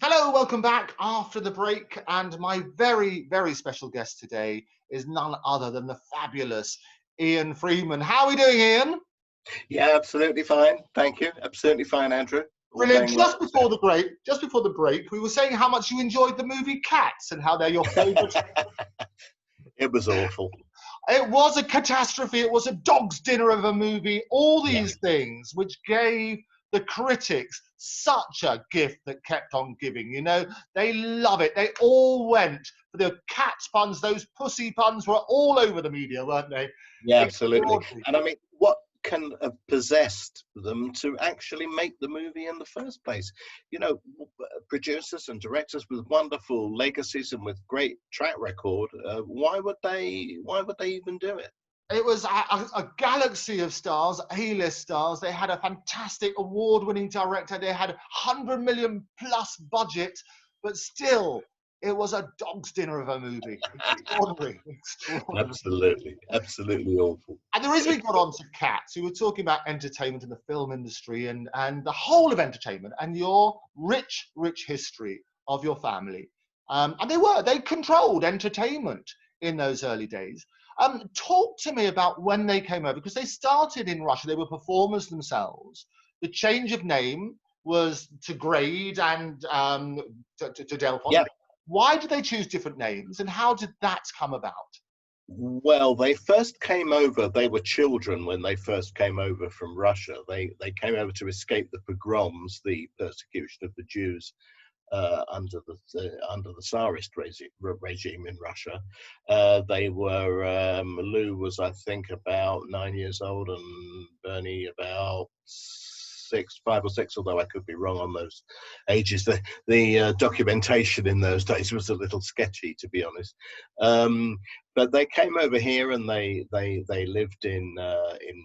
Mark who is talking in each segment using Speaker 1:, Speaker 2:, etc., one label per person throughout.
Speaker 1: Hello, welcome back after the break. And my very, very special guest today is none other than the fabulous Ian Freeman. How are we doing, Ian?
Speaker 2: Yeah, absolutely fine. Thank you. Absolutely fine, Andrew. All
Speaker 1: Brilliant.
Speaker 2: going well.
Speaker 1: Just before the break, we were saying how much you enjoyed the movie Cats and how they're your favourite.
Speaker 2: It was awful.
Speaker 1: It was a catastrophe. It was a dog's dinner of a movie. All
Speaker 2: Yeah.
Speaker 1: these things, which gave the critics such a gift that kept on giving. You know, they love it. They all went for the cat puns. Those pussy puns were all over the media, weren't they?
Speaker 2: Yeah, absolutely.
Speaker 1: Extraordinary.
Speaker 2: And I mean, what can have possessed them to actually make the movie in the first place? You know, producers and directors with wonderful legacies and with great track record. Why would they? Why would they even do it?
Speaker 1: It was a galaxy of stars, A-list stars. They had a fantastic award-winning director. They had 100 million plus budget, but still, it was a dog's dinner of a movie. Extraordinary, extraordinary.
Speaker 2: Absolutely, absolutely awful.
Speaker 1: And the reason we got on to Cats, we were talking about entertainment and the film industry and the whole of entertainment and your rich, rich history of your family. And they controlled entertainment in those early days. Talk to me about when they came over, because they started in Russia. They were performers themselves. The change of name was to Grade and to Delfont.
Speaker 2: Yeah.
Speaker 1: Why did they choose different names, and how did that come about?
Speaker 2: Well, they first came over. They were children when they first came over from Russia. They came over to escape the pogroms, the persecution of the Jews under the Tsarist regime in Russia. They were Lew was, I think, about 9 years old, and Bernie about 5 or 6, although I could be wrong on those ages. The documentation in those days was a little sketchy, to be honest. But they came over here and they lived in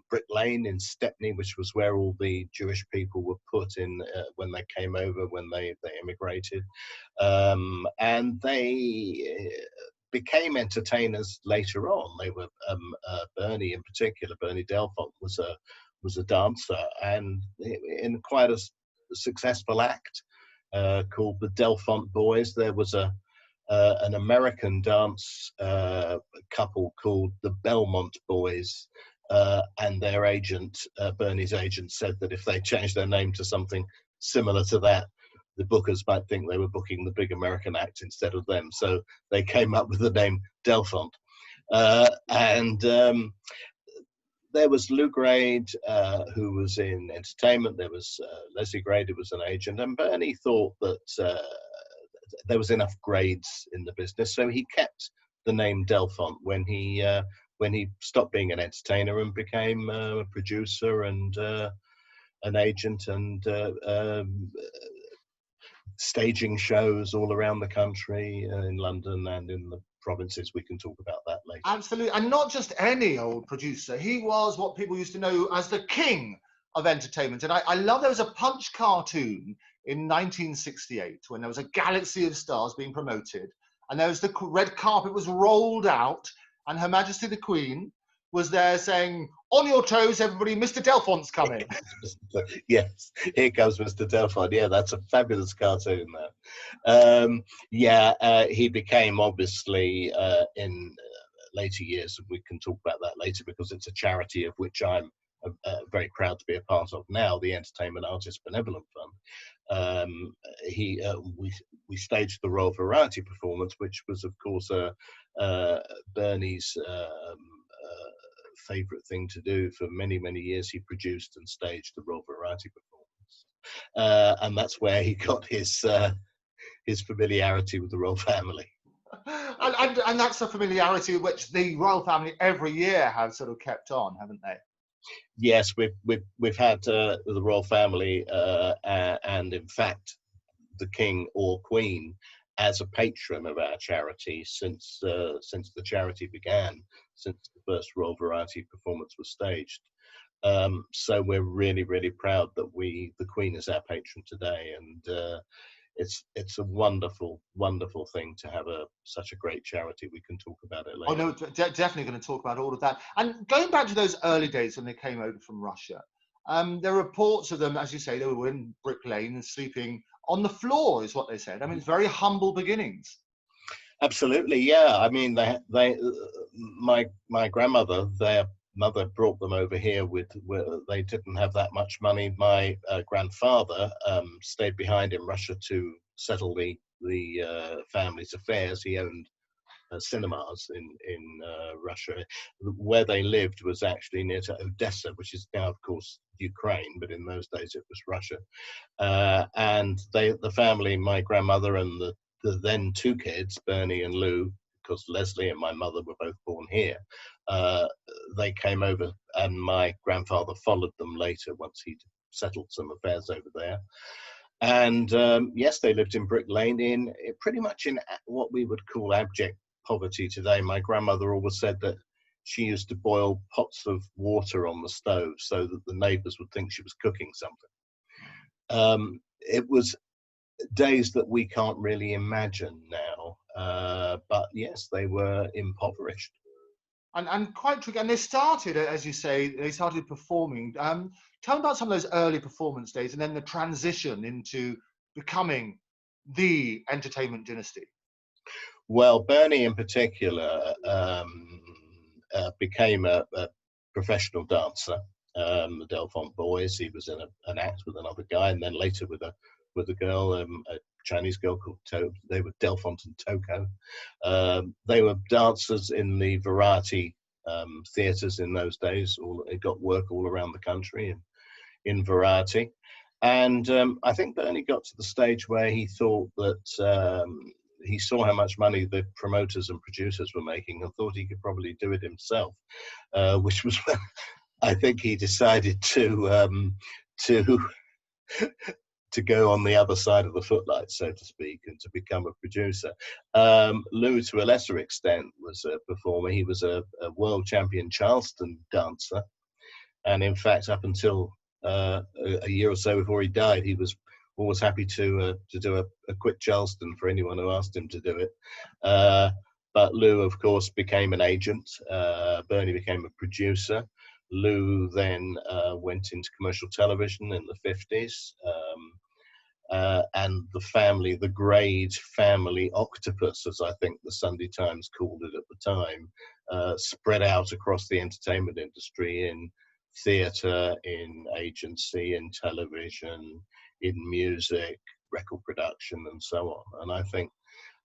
Speaker 2: Brick Lane in Stepney, which was where all the Jewish people were put in when they came over, when they immigrated, and they became entertainers later on. They were Bernie in particular. Bernie Delfont was a dancer, and in quite a successful act called the Delfont Boys. There was an American dance couple called the Belmont Boys, and their agent, Bernie's agent, said that if they changed their name to something similar to that, the bookers might think they were booking the big American act instead of them. So they came up with the name Delfont. And there was Lew Grade, who was in entertainment. There was Leslie Grade, who was an agent. And Bernie thought that there was enough grades in the business, so he kept the name Delfont when he stopped being an entertainer and became a producer and an agent and staging shows all around the country, in London and in the provinces. We can talk about that later.
Speaker 1: Absolutely, and not just any old producer. He was what people used to know as the king of entertainment. And I love there was a Punch cartoon in 1968 when there was a galaxy of stars being promoted, and there was the red carpet was rolled out, and Her Majesty the Queen was there saying, "On your toes, everybody, Mr. Delfont's coming."
Speaker 2: Yes, here comes Mr. Delfont. Yeah, that's a fabulous cartoon there. He became, obviously, in later years, and we can talk about that later because it's a charity of which I'm very proud to be a part of now, the Entertainment Artistes Benevolent Fund. We staged the Royal Variety performance, which was, of course, Bernie's favourite thing to do. For many, many years, he produced and staged the Royal Variety performance, and that's where he got his familiarity with the royal family.
Speaker 1: And that's a familiarity which the royal family every year have sort of kept on, haven't they?
Speaker 2: Yes, we've had the royal family and in fact the king or queen as a patron of our charity since the charity began, since the first Royal Variety performance was staged. So we're really, really proud that the Queen is our patron today, and it's a wonderful, wonderful thing to have such a great charity. We can talk about it later.
Speaker 1: Oh no, definitely going to talk about all of that. And going back to those early days when they came over from Russia, there are reports of them, as you say, they were in Brick Lane and sleeping on the floor, is what they said. I mean, it's very humble beginnings.
Speaker 2: Absolutely, yeah. I mean, my grandmother, their mother brought them over here they didn't have that much money. My grandfather stayed behind in Russia to settle the family's affairs. He owned cinemas in Russia. Where they lived was actually near to Odessa, which is now, of course, Ukraine, but in those days it was Russia. And the family, my grandmother and the then two kids, Bernie and Lew, because Leslie and my mother were both born here, they came over, and my grandfather followed them later once he'd settled some affairs over there. And yes, they lived in Brick Lane, pretty much in what we would call abject poverty today. My grandmother always said that she used to boil pots of water on the stove so that the neighbors would think she was cooking something. It was days that we can't really imagine now, but yes, they were impoverished.
Speaker 1: And quite tricky. And they started, as you say, they started performing. Tell me about some of those early performance days and then the transition into becoming the entertainment dynasty.
Speaker 2: Well, Bernie in particular became a professional dancer. The Delfont Boys, he was in an act with another guy, and then later with a girl, a Chinese girl called they were Delfont and Toko. They were dancers in the variety theatres in those days. They got work all around the country in variety. And I think Bernie got to the stage where he thought that he saw how much money the promoters and producers were making and thought he could probably do it himself, which was when I think he decided to go on the other side of the footlights, so to speak, and to become a producer. Lew, to a lesser extent, was a performer. He was a world champion Charleston dancer. And in fact, up until a year or so before he died, he was always happy to do a quick Charleston for anyone who asked him to do it. But Lew, of course, became an agent. Bernie became a producer. Lew then went into commercial television in the 50s. And the family, the Grade family octopus, as I think the Sunday Times called it at the time, spread out across the entertainment industry in theatre, in agency, in television, in music, record production, and so on. And I think,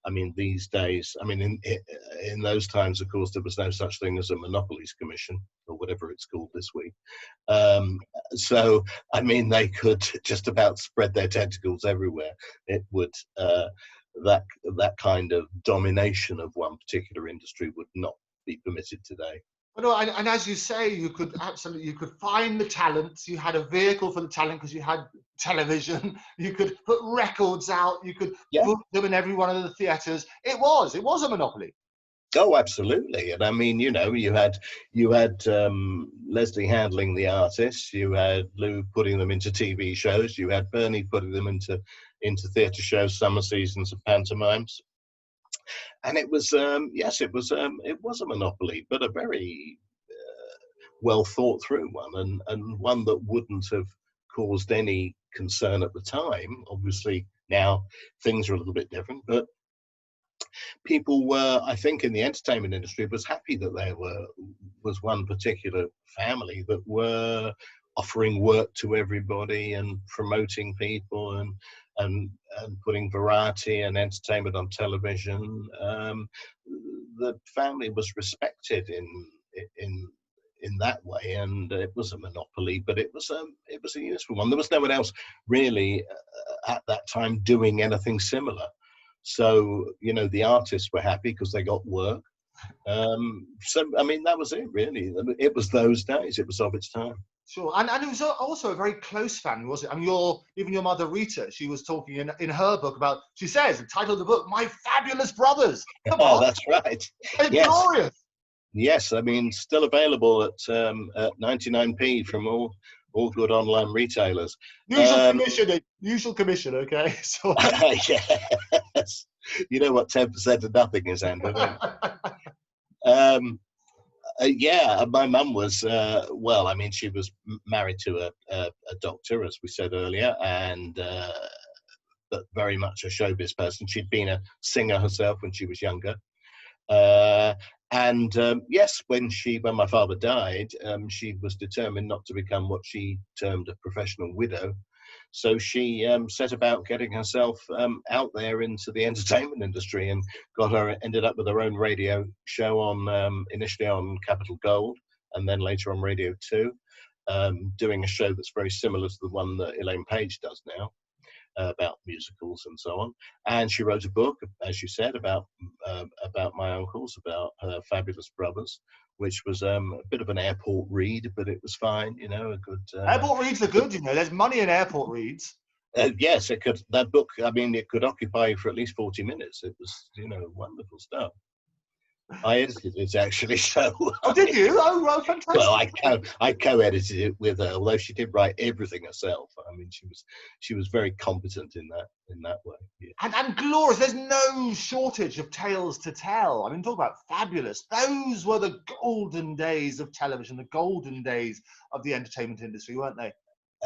Speaker 2: I mean, these days, I mean, in those times, of course, there was no such thing as a Monopolies Commission, or whatever it's called this week. So, I mean, they could just about spread their tentacles everywhere. It would, that kind of domination of one particular industry would not be permitted today.
Speaker 1: No, and as you say, you could find the talent. You had a vehicle for the talent because you had television. You could put records out. You could book them in every one of the theatres. It was a monopoly.
Speaker 2: Oh, absolutely. And I mean, you know, you had Leslie handling the artists. You had Lew putting them into TV shows. You had Bernie putting them into theatre shows, summer seasons, and pantomimes. And it was, yes, it was a monopoly, but a very well thought through one, and one that wouldn't have caused any concern at the time. Obviously, now things are a little bit different, but people were, I think, in the entertainment industry, was happy that there was one particular family that were offering work to everybody and promoting people and putting variety and entertainment on television. The family was respected in that way, and it was a monopoly, but it was a useful one. There was no one else really at that time doing anything similar. So, you know, the artists were happy because they got work. So, I mean, that was it, really. It was those days. It was of its time.
Speaker 1: Sure, and it was also a very close family, wasn't it? I mean, even your mother, Rita, she was talking in her book about, she says, the title of the book, My Fabulous Brothers. Come on.
Speaker 2: That's right.
Speaker 1: It's glorious.
Speaker 2: Yes, I mean, still available at 99p from all good online retailers.
Speaker 1: Usual commission, okay? So,
Speaker 2: yes. You know what 10% of nothing is, Andrew, don't you? Yeah, my mum was, well, I mean, she was married to a doctor, as we said earlier, and but very much a showbiz person. She'd been a singer herself when she was younger. Yes, when my father died, she was determined not to become what she termed a professional widow. So she set about getting herself out there into the entertainment industry, and ended up with her own radio show on initially on Capital Gold, and then later on Radio 2, doing a show that's very similar to the one that Elaine Page does now, about musicals and so on. And she wrote a book, as you said, about my uncles, about her fabulous brothers, which was a bit of an airport read, but it was fine, you know, a good...
Speaker 1: airport reads are good, you know, there's money in airport reads.
Speaker 2: Yes, it could. That book, I mean, it could occupy you for at least 40 minutes. It was, you know, wonderful stuff. I edited it actually, so.
Speaker 1: Oh, did you? Oh, well, fantastic.
Speaker 2: Well, I co-edited it with her, although she did write everything herself. I mean, she was very competent in that way. Yeah.
Speaker 1: And glorious. There's no shortage of tales to tell. I mean, talk about fabulous. Those were the golden days of television, the golden days of the entertainment industry, weren't they?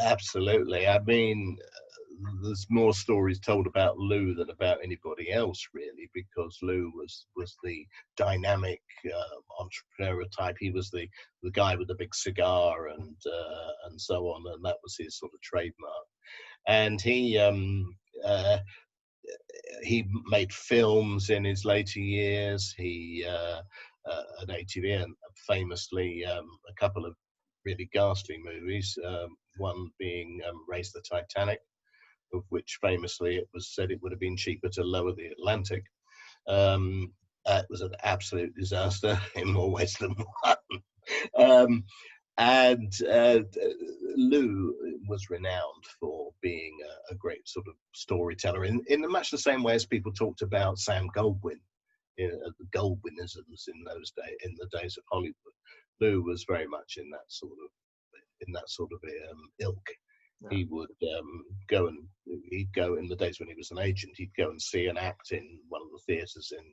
Speaker 2: Absolutely. I mean, there's more stories told about Lew than about anybody else, really, because Lew was the dynamic entrepreneur type. He was the guy with the big cigar and so on, and that was his sort of trademark. And he made films in his later years. He at ATV, and famously a couple of really ghastly movies. One being Raise the Titanic, of which famously it was said it would have been cheaper to lower the Atlantic. It was an absolute disaster in more ways than one. Lew was renowned for being a great sort of storyteller in much the same way as people talked about Sam Goldwyn, the Goldwynisms in the days of Hollywood. Lew was very much in that sort of ilk. Yeah. He would he'd go in the days when he was an agent, he'd go and see an act in one of the theatres in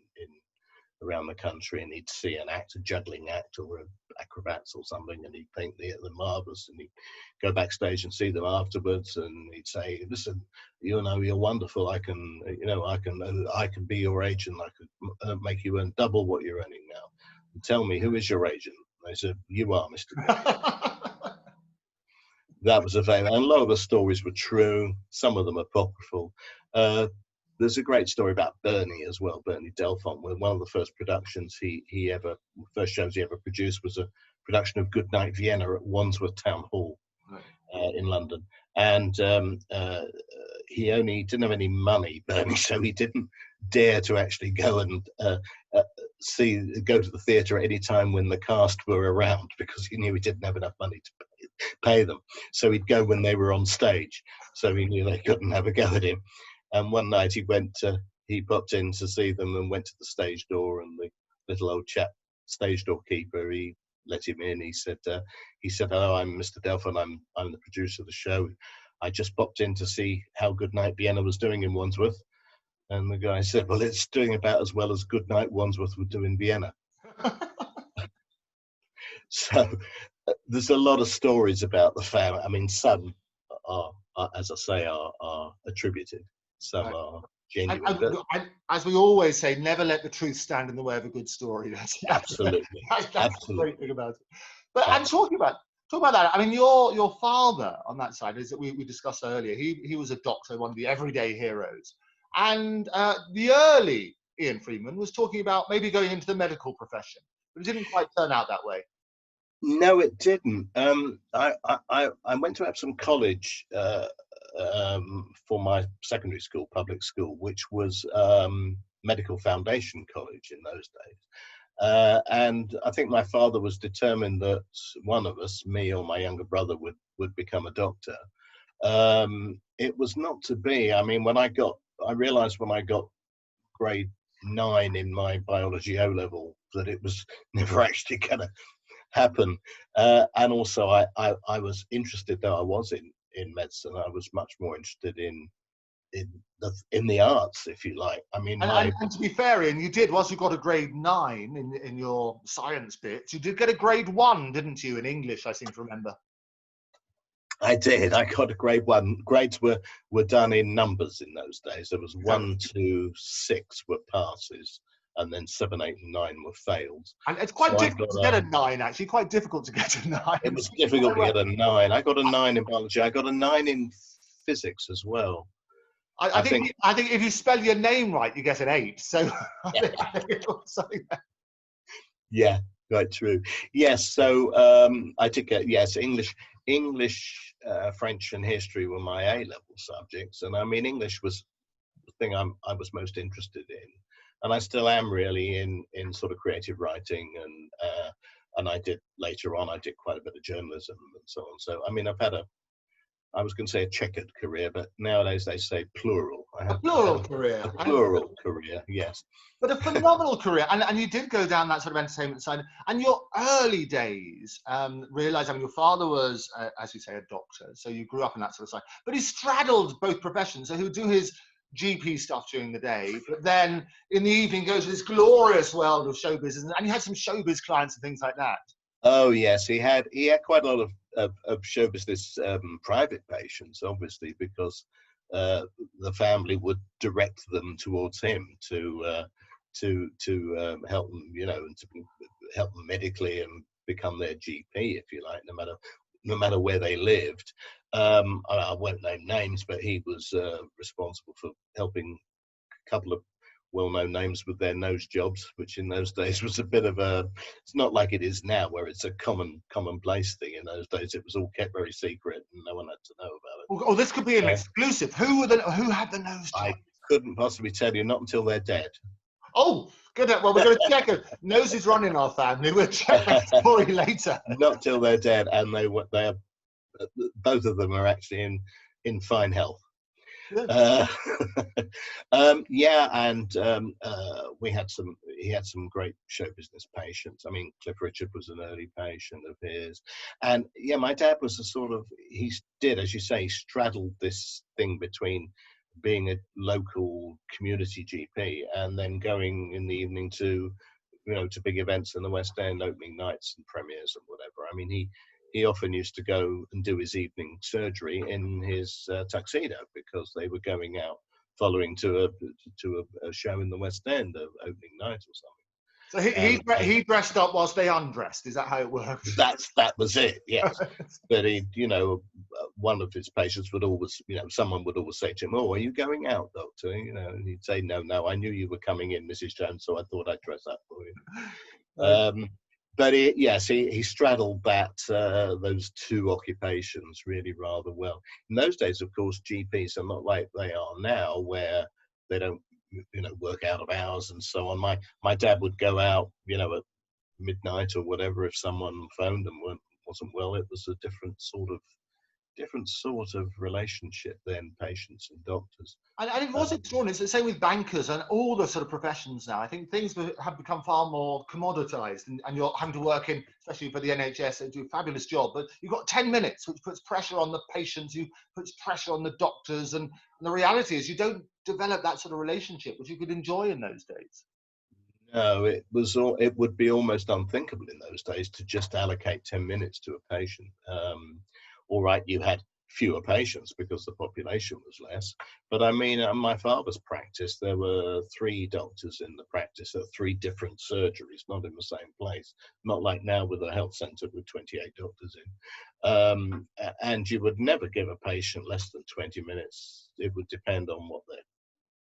Speaker 2: around the country, and he'd see a juggling act or acrobats or something, and he'd think they're marvellous, and he'd go backstage and see them afterwards, and he'd say, listen, you know, you're wonderful, I can be your agent, I could make you earn double what you're earning now. And tell me, who is your agent? And they said, you are, Mr. That was a famous, and a lot of the stories were true, some of them apocryphal. There's a great story about Bernie as well, Bernie Delfont, where one of the first productions first shows he ever produced was a production of Goodnight Vienna at Wandsworth Town Hall in London. And he didn't have any money, Bernie, so he didn't dare to actually go and go to the theatre at any time when the cast were around, because he knew he didn't have enough money to pay them. So he'd go when they were on stage, so he knew they couldn't have a go at him. And one night he popped in to see them and went to the stage door, and the little old chap, stage door keeper, he let him in. He said, "Hello, I'm Mr. Delfont. I'm the producer of the show. I just popped in to see how Goodnight Vienna was doing in Wandsworth." And the guy said, "Well, it's doing about as well as Goodnight Wandsworth would do in Vienna." So there's a lot of stories about the family. I mean, some are as I say, are attributed. Some are genuine.
Speaker 1: As we always say, never let the truth stand in the way of a good story.
Speaker 2: Absolutely.
Speaker 1: That's the great thing about it. But I'm talking about that. I mean, your father on that side, is that we discussed earlier. He was a doctor, one of the everyday heroes, and the early Ian Freeman was talking about maybe going into the medical profession, but it didn't quite turn out that way.
Speaker 2: No, it didn't. I went to Epsom College for my secondary school, public school, which was Medical Foundation College in those days. And I think my father was determined that one of us, me or my younger brother, would become a doctor. It was not to be. I mean, I realized when I got grade 9 in my biology O-level that it was never actually going to happen. And also I was interested, though I was in medicine, I was much more interested in the arts, if you like. I mean,
Speaker 1: and to be fair, Ian, you did, whilst you got a grade 9 in your science bit, you did get a grade 1, didn't you, in English, I seem to remember.
Speaker 2: I did. I got a grade 1. Grades were done in numbers in those days. There was 1 to 6 were passes, and then 7, 8, and 9 were fails.
Speaker 1: And it's quite difficult to get a 9, actually. Quite difficult to get a 9.
Speaker 2: It was difficult to get a 9. I got a 9 in biology. I got a 9 in physics as well.
Speaker 1: I think if you spell your name right, you get an 8. So
Speaker 2: Yeah.
Speaker 1: I think it was something there.
Speaker 2: Yeah, right, true. Yes, so I did get, yes, English, French and history were my A-level subjects. And I mean, English was the thing I was most interested in. And I still am really in sort of creative writing. And I did, later on, I did quite a bit of journalism and so on. So, I mean, I was going to say a checkered career, but nowadays they say plural.
Speaker 1: A plural career.
Speaker 2: A plural career, yes.
Speaker 1: But a phenomenal career. And you did go down that sort of entertainment side. And your early days, realised, I mean, your father was, as you say, a doctor. So you grew up in that sort of side. But he straddled both professions. So he would do his GP stuff during the day, but then in the evening go to this glorious world of show business. And he had some showbiz clients and things like that.
Speaker 2: Oh, yes. He had quite a lot of show business private patients, obviously, because the family would direct them towards him to help them, you know, and to help them medically and become their GP, if you like, no matter where they lived. I won't name names, but he was responsible for helping a couple of well-known names with their nose jobs, which in those days was a bit of it's not like it is now where it's a commonplace thing. In those days it was all kept very secret and no one had to know about it.
Speaker 1: Oh, this could be an exclusive. Who had the nose job?
Speaker 2: I couldn't possibly tell you, not until they're dead.
Speaker 1: Oh, good. Well, we're going to check it. Noses run in our family. We'll check that story later.
Speaker 2: Not till they're dead, and they are, both of them are actually in fine health. Yeah, and he had some great show business patients. I mean, Cliff Richard was an early patient of his, and yeah, my dad was a sort of, he did, as you say, straddled this thing between being a local community GP and then going in the evening to, you know, to big events in the West End, opening nights and premieres and whatever. I mean, he often used to go and do his evening surgery in his tuxedo because they were going out following to a show in the West End, of opening night or something.
Speaker 1: So he dressed up whilst they undressed. Is that how it worked?
Speaker 2: That was it. Yes. But he, you know, one of his patients would always, you know, someone would always say to him, "Oh, are you going out, doctor?" You know, and he'd say, "No, I knew you were coming in, Mrs. Jones, so I thought I'd dress up for you." But he straddled those two occupations really rather well. In those days, of course, GPs are not like they are now, where they don't, you know, work out of hours and so on. My dad would go out, you know, at midnight or whatever if someone phoned and wasn't well. It was a different sort of relationship then, patients and doctors.
Speaker 1: And it was extraordinary. It's the same with bankers and all the sort of professions now. I think things have become far more commoditized, and you're having to work in, especially for the NHS, they do a fabulous job, but you've got 10 minutes, which puts pressure on the patients, puts pressure on the doctors, and the reality is you don't develop that sort of relationship, which you could enjoy in those days.
Speaker 2: No, it would be almost unthinkable in those days to just allocate 10 minutes to a patient. All right, you had fewer patients because the population was less. But I mean, in my father's practice, there were 3 doctors in the practice at 3 different surgeries, not in the same place. Not like now with a health centre with 28 doctors in. And you would never give a patient less than 20 minutes. It would depend on what their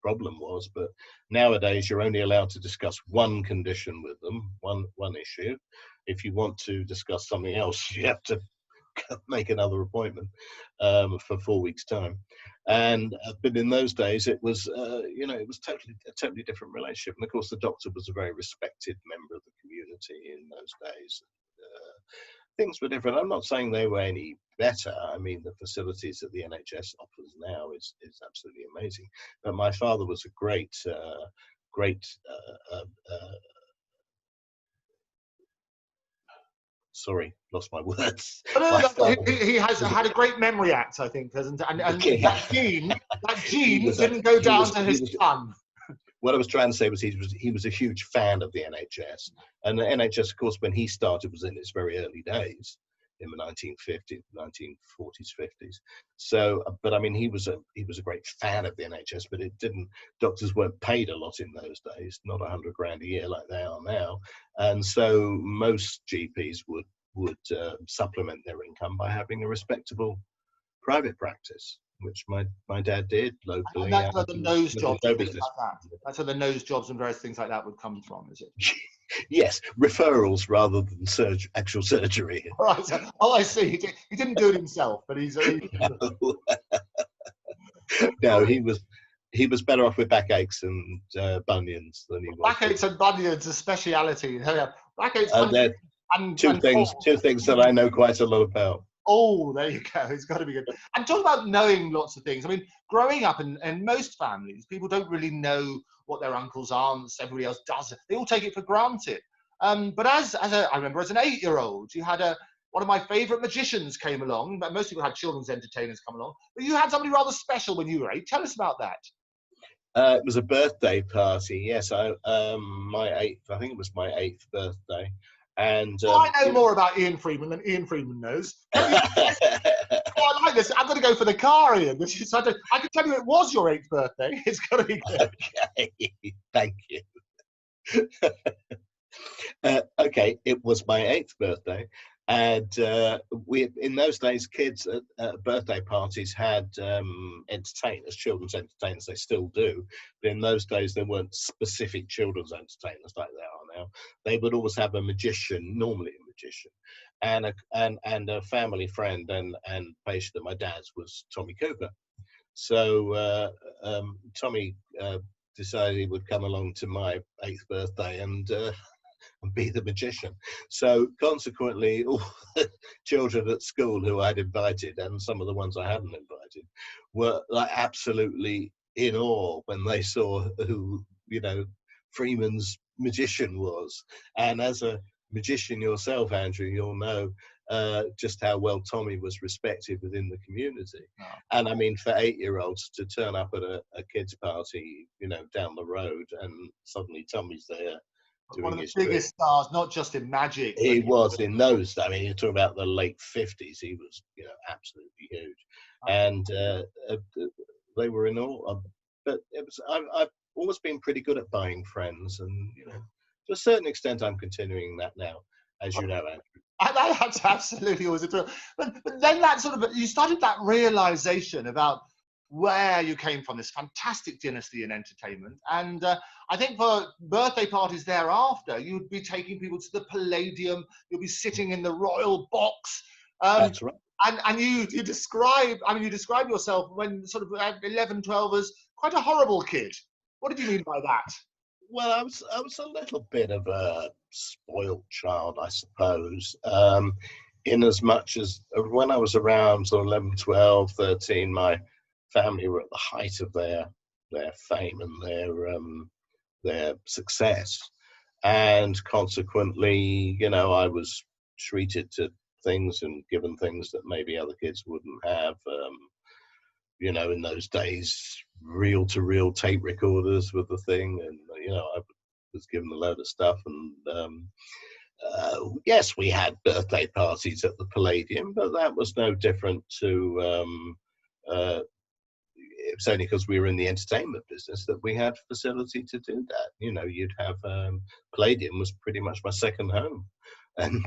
Speaker 2: problem was. But nowadays, you're only allowed to discuss one condition with them, one issue. If you want to discuss something else, you have to make another appointment for 4 weeks' time. And but in those days, it was you know, it was a totally different relationship. And of course, the doctor was a very respected member of the community in those days. Things were different. I'm not saying they were any better. I mean, the facilities that the NHS offers now is absolutely amazing. But my father was a great sorry, lost my words.
Speaker 1: He has had a great memory act, I think, hasn't? And that gene didn't go down to his tongue.
Speaker 2: What I was trying to say was he was a huge fan of the NHS, and the NHS, of course, when he started, was in its very early days. in the 1950s, 1940s, 50s. So, but I mean, he was a great fan of the NHS, but it didn't. Doctors weren't paid a lot in those days, not £100 a year like they are now, and so most GPs would supplement their income by having a respectable private practice, which my dad did locally.
Speaker 1: And that's where the nose jobs
Speaker 2: show
Speaker 1: and things
Speaker 2: business.
Speaker 1: like that. That's where the nose jobs and various things like that would come from, is it?
Speaker 2: Yes, referrals rather than actual surgery.
Speaker 1: Right. Oh, I see. He didn't do it himself, but he's
Speaker 2: No, he was better off with backaches and bunions than he was.
Speaker 1: Backaches and bunions, a speciality. Backaches and
Speaker 2: two things that I know quite a lot about.
Speaker 1: Oh, there you go. It's got to be good. And talk about knowing lots of things. I mean, growing up in most families, people don't really know what their uncles, aunts, everybody else does. They all take it for granted. But I remember as an 8-year-old, you had one of my favourite magicians came along. But most people had children's entertainers come along. But you had somebody rather special when you were 8. Tell us about that.
Speaker 2: It was a birthday party. Yes, my 8th. I think it was my 8th birthday. And
Speaker 1: I know more about Ian Freeman than Ian Freeman knows. I like this. I'm going to go for the car, Ian. I can tell you it was your 8th birthday. It's got to be good.
Speaker 2: Okay, thank you. Okay, it was my 8th birthday, and we in those days, kids at birthday parties had entertainers, children's entertainers. They still do, but in those days there weren't specific children's entertainers like there are now. They would always have a magician, normally a magician, and a family friend and patient of my dad's was Tommy Cooper. So Tommy decided he would come along to my 8th birthday and be the magician. So consequently, all the children at school who I'd invited, and some of the ones I hadn't invited, were like absolutely in awe when they saw who Freeman's magician was. And as a magician yourself, Andrew, you'll know just how well Tommy was respected within the community. Oh. And I mean, for 8-year-olds to turn up at a kid's party, down the road, and suddenly Tommy's there.
Speaker 1: One of the biggest stars, not just in magic.
Speaker 2: He was in those. I mean, you're talking about the late 50s. He was, absolutely huge, and they were in awe. But it was. I've always been pretty good at buying friends, and to a certain extent, I'm continuing that now, as you know, Andrew.
Speaker 1: That's absolutely always a thrill. But then that you started that realization about where you came from, this fantastic dynasty in entertainment. And I think for birthday parties thereafter, you'd be taking people to the Palladium, you'll be sitting in the royal box.
Speaker 2: That's right.
Speaker 1: And you describe yourself when sort of at 11, 12 as quite a horrible kid. What did you mean by that?
Speaker 2: Well, I was a little bit of a spoiled child, I suppose. In as much as when I was around sort of 11, 12, 13, my family were at the height of their fame and their success, and consequently, I was treated to things and given things that maybe other kids wouldn't have. In those days, reel-to-reel tape recorders were the thing, and I was given a load of stuff. And yes, we had birthday parties at the Palladium, but that was no different to. It was only because we were in the entertainment business that we had facility to do that. You'd have Palladium was pretty much my second home, and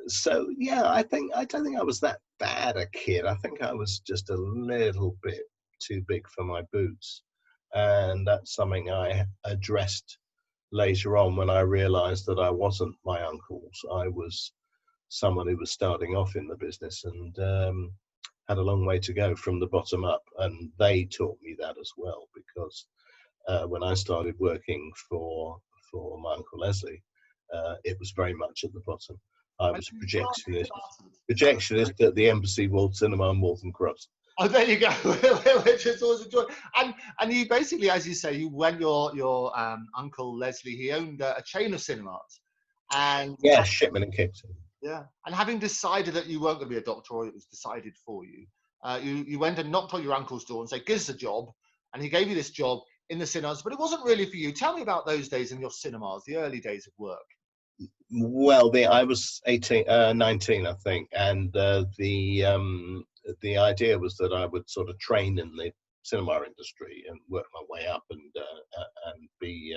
Speaker 2: so yeah, I don't think I was that bad a kid. I think I was just a little bit too big for my boots, and that's something I addressed later on when I realised that I wasn't my uncles. I was someone who was starting off in the business and had a long way to go from the bottom up, and they taught me that as well, because when I started working for my Uncle Leslie, it was very much at the bottom. I was a projectionist at the Embassy Walled Cinema on Waltham Cross.
Speaker 1: Oh, there you go. Which is always a joy. And you basically, as you say, when your Uncle Leslie, he owned a chain of cinemas. And
Speaker 2: yeah, Shipman and Kingston.
Speaker 1: Yeah, and having decided that you weren't going to be a doctor, or it was decided for you, you went and knocked on your uncle's door and said, "Give us a job," and he gave you this job in the cinemas, but it wasn't really for you. Tell me about those days in your cinemas, the early days of work.
Speaker 2: Well, I was 19, I think, and the idea was that I would sort of train in the cinema industry and work my way up and be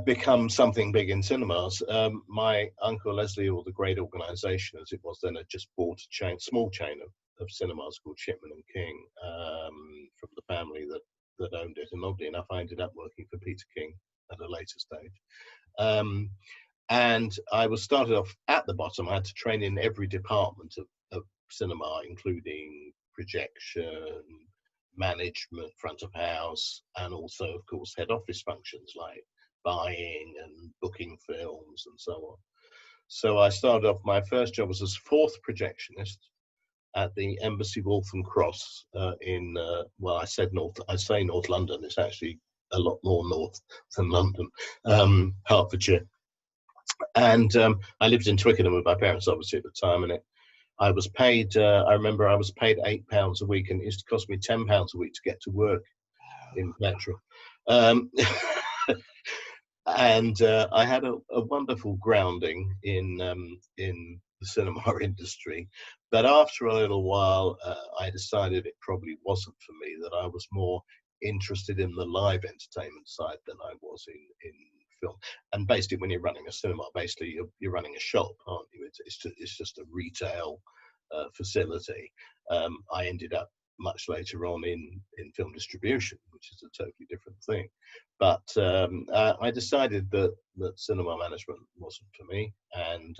Speaker 2: become something big in cinemas. My uncle Leslie, or the Grade organisation as it was then, had just bought a small chain of cinemas called Shipman and King, from the family that owned it. And oddly enough, I ended up working for Peter King at a later stage. And I was started off at the bottom. I had to train in every department of cinema, including projection, management, front of house, and also, of course, head office functions like buying and booking films and so on. So I started off, my first job was as fourth projectionist at the Embassy Waltham Cross in, well, I say North London, it's actually a lot more north than London, Hertfordshire. And I lived in Twickenham with my parents, obviously, at the time, and I was paid, I remember I was paid £8 a week, and it used to cost me £10 a week to get to work in petrol. And I had a wonderful grounding in the cinema industry. But after a little while, I decided it probably wasn't for me, that I was more interested in the live entertainment side than I was in film. And basically, when you're running a cinema, basically you're running a shop, aren't you? It's just a retail facility. I ended up much later on in film distribution, which is a totally different thing. But I decided that cinema management wasn't for me, and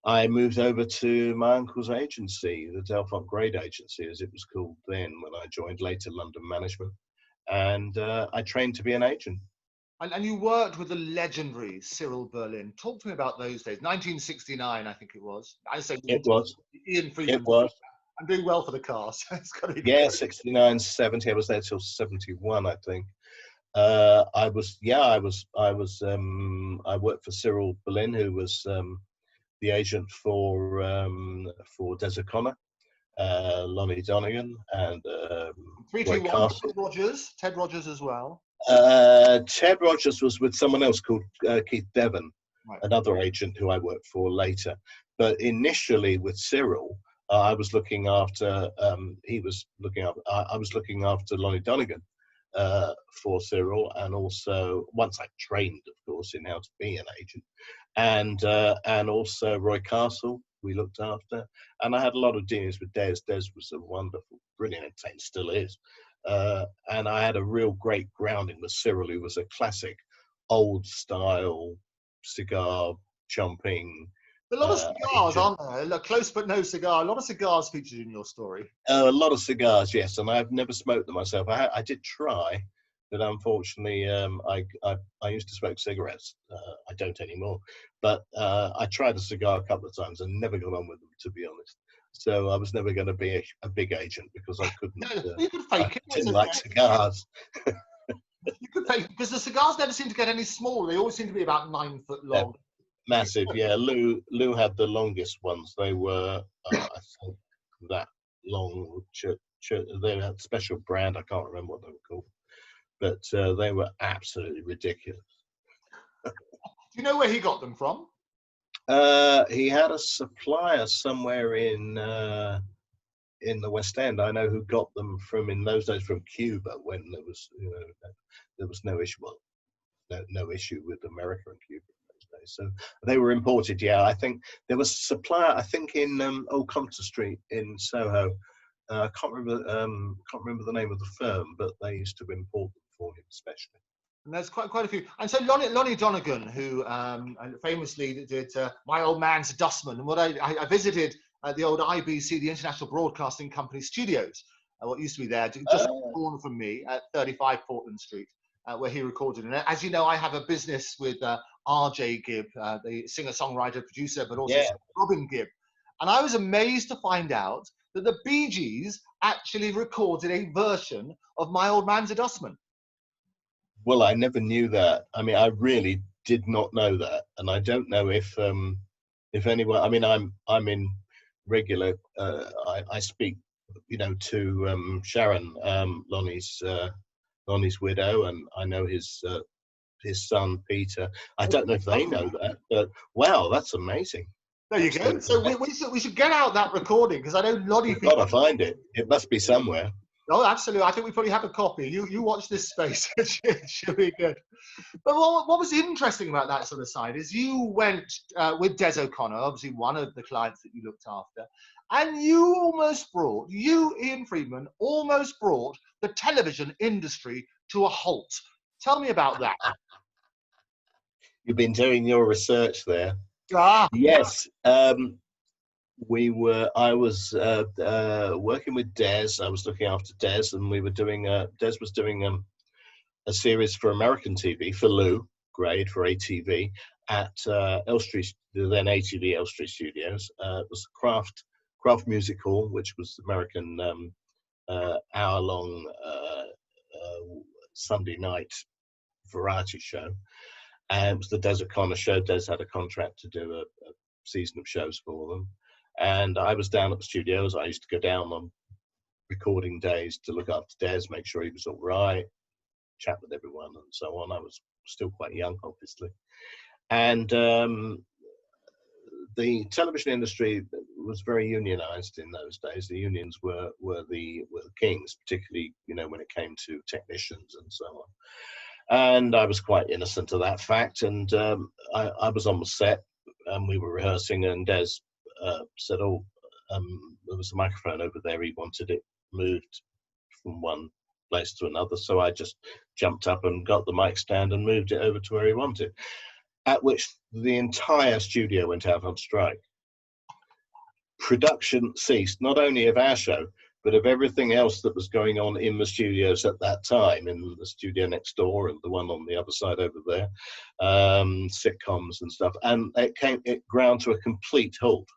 Speaker 2: I moved over to my uncle's agency, the Delfont-Grade Agency, as it was called then, when I joined later London Management, and I trained to be an agent.
Speaker 1: And you worked with the legendary Cyril Berlin. Talk to me about those days. 1969, I think it was. I say
Speaker 2: it was.
Speaker 1: Ian Freeman.
Speaker 2: It was.
Speaker 1: I'm doing well for the cast. It's got to be
Speaker 2: Yeah,
Speaker 1: great.
Speaker 2: 69, 70. I was there till 71, I think. I worked for Cyril Berlin, who was the agent for Des O'Connor, Lonnie Donegan, and Roy Castle.
Speaker 1: Ted Rogers as well.
Speaker 2: Ted Rogers was with someone else called Keith Devon,
Speaker 1: right.
Speaker 2: Another agent who I worked for later. But initially with Cyril, I was looking after. I was looking after Lonnie Donegan for Cyril, and also once I trained, of course, in how to be an agent, and also Roy Castle we looked after, and I had a lot of dealings with Des. Des was a wonderful, brilliant entertainer, still is. And I had a real great grounding with Cyril, who was a classic old style cigar jumping.
Speaker 1: A lot of cigars, aren't there? Look, close but no cigar. A lot of cigars featured in your story.
Speaker 2: A lot of cigars, yes, and I've never smoked them myself. I did try, but unfortunately, I used to smoke cigarettes. I don't anymore, but I tried a cigar a couple of times and never got on with them, to be honest. So I was never going to be a big agent because I couldn't.
Speaker 1: You could fake it.
Speaker 2: I didn't like cigars.
Speaker 1: You could fake, because the cigars never seem to get any smaller. They always seem to be about 9 foot long.
Speaker 2: Massive, yeah. Lou had the longest ones. They were, I think, that long. They had a special brand. I can't remember what they were called, but they were absolutely ridiculous.
Speaker 1: Do you know where he got them from?
Speaker 2: He had a supplier somewhere in the West End. I know who got them from, in those days, from Cuba, when there was, there was no issue. Well, no issue with America and Cuba. So they were imported. Yeah, I think there was a supplier. I think in Old Compton Street in Soho. I can't remember the name of the firm, but they used to import them for him, especially.
Speaker 1: And there's quite a few. And so Lonnie Donegan, who famously did My Old Man's Dustman, and what I visited the old IBC, the International Broadcasting Company studios, what used to be there, just corner from me at 35 Portland Street. Where he recorded. And as you know, I have a business with RJ Gibb, the singer-songwriter, producer, but also Robin Gibb. And I was amazed to find out that the Bee Gees actually recorded a version of My Old Man's a Dustman.
Speaker 2: Well, I never knew that. I mean, I really did not know that. And I don't know if anyone, I mean, I'm in regular, I speak, to Sharon, Lonnie's widow, and I know his his son Peter. I don't know if they know that, but wow, that's amazing.
Speaker 1: There you go. So we should get out that recording, because I know Lottie
Speaker 2: We've got to find it. It must be somewhere.
Speaker 1: Oh, absolutely. I think we probably have a copy. You watch this space. It should be good. But what was interesting about that sort of side is you went with Des O'Connor, obviously one of the clients that you looked after, and you, Ian Freeman, almost brought the television industry to a halt. Tell me about that.
Speaker 2: You've been doing your research there.
Speaker 1: Ah,
Speaker 2: yes. I was working with Des. I was looking after Des, and we were doing. Des was doing a series for American TV for Lew Grade for ATV at Elstree, the then ATV Elstree Studios. It was Craft Music Hall, which was American hour-long Sunday night variety show. And it was the Des O'Connor show. Des had a contract to do a season of shows for them. And I was down at the studios. I used to go down on recording days to look after Des, make sure he was all right, chat with everyone and so on. I was still quite young, obviously. And the television industry was very unionized in those days. The unions were the kings, particularly, when it came to technicians and so on. And I was quite innocent of that fact. And I was on the set, and we were rehearsing, and Des said, there was a microphone over there. He wanted it moved from one place to another. So I just jumped up and got the mic stand and moved it over to where he wanted. At which the entire studio went out on strike. Production ceased, not only of our show, but of everything else that was going on in the studios at that time, in the studio next door and the one on the other side over there, sitcoms and stuff. And it ground to a complete halt,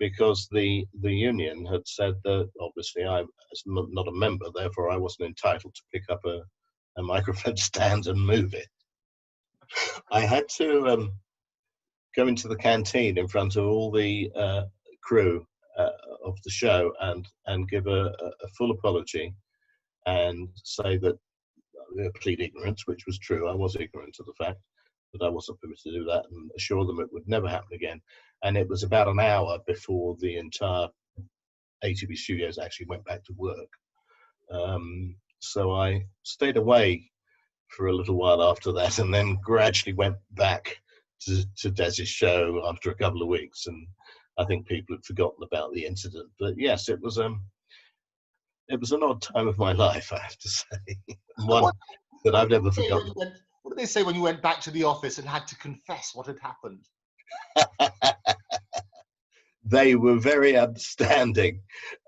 Speaker 2: because the union had said that obviously I was not a member, therefore I wasn't entitled to pick up a microphone stand and move it. I had to go into the canteen in front of all the crew of the show and give a full apology and say that I plead ignorance, which was true. I was ignorant of the fact that I wasn't permitted to do that, and assure them it would never happen again. And it was about an hour before the entire ATV studios actually went back to work. So I stayed away for a little while after that, and then gradually went back to Des's show after a couple of weeks. And I think people had forgotten about the incident. But yes, it was an odd time of my life, I have to say. One that I've never forgotten.
Speaker 1: What did they say when you went back to the office and had to confess what had happened?
Speaker 2: They were very understanding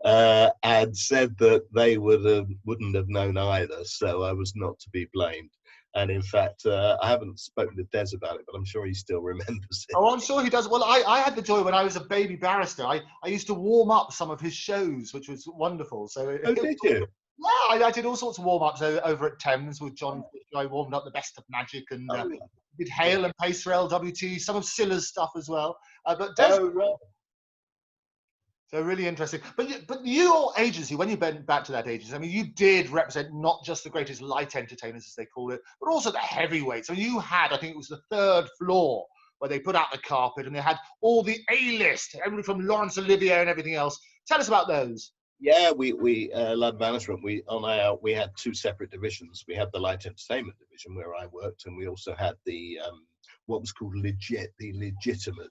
Speaker 2: and said that they wouldn't have known either, so I was not to be blamed. And in fact, I haven't spoken to Des about it, but I'm sure he still remembers it.
Speaker 1: Oh, I'm sure he does. Well, I had the joy when I was a baby barrister. I used to warm up some of his shows, which was wonderful. So
Speaker 2: did you?
Speaker 1: Yeah, I did all sorts of warm-ups over at Thames with John. I warmed up the Best of Magic and did Hale and Pace for LWT, some of Silla's stuff as well. But Des,
Speaker 2: right.
Speaker 1: So really interesting. But your agency, when you went back to that agency, I mean, you did represent not just the greatest light entertainers, as they call it, but also the heavyweights. So you had, I think it was the third floor, where they put out the carpet and they had all the A-list, everybody from Laurence Olivier and everything else. Tell us about those.
Speaker 2: Yeah, we Lad Management, we had two separate divisions. We had the light entertainment division where I worked, and we also had the what was called the legitimate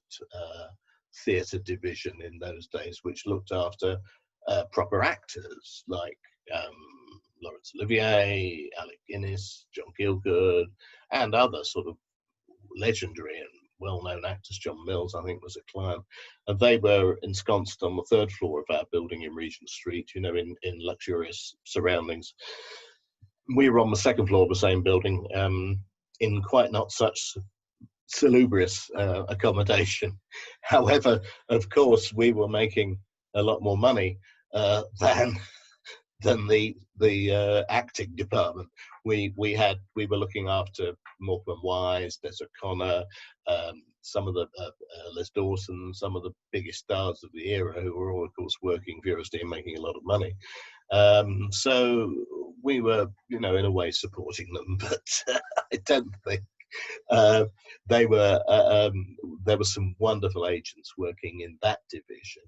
Speaker 2: theatre division in those days, which looked after proper actors like Laurence Olivier, Alec Guinness, John Gielgud, and other sort of legendary and well-known actors. John Mills, I think, was a client, and they were ensconced on the third floor of our building in Regent Street, you know, in luxurious surroundings. We were on the second floor of the same building, in quite not such salubrious accommodation. However, of course, we were making a lot more money than the acting department. We were looking after Morecambe and Wise, Des O'Connor, some of the Les Dawson, some of the biggest stars of the era, who were all, of course, working furiously and making a lot of money. So we were, you know, in a way supporting them, but I don't think uh, they were there were some wonderful agents working in that division.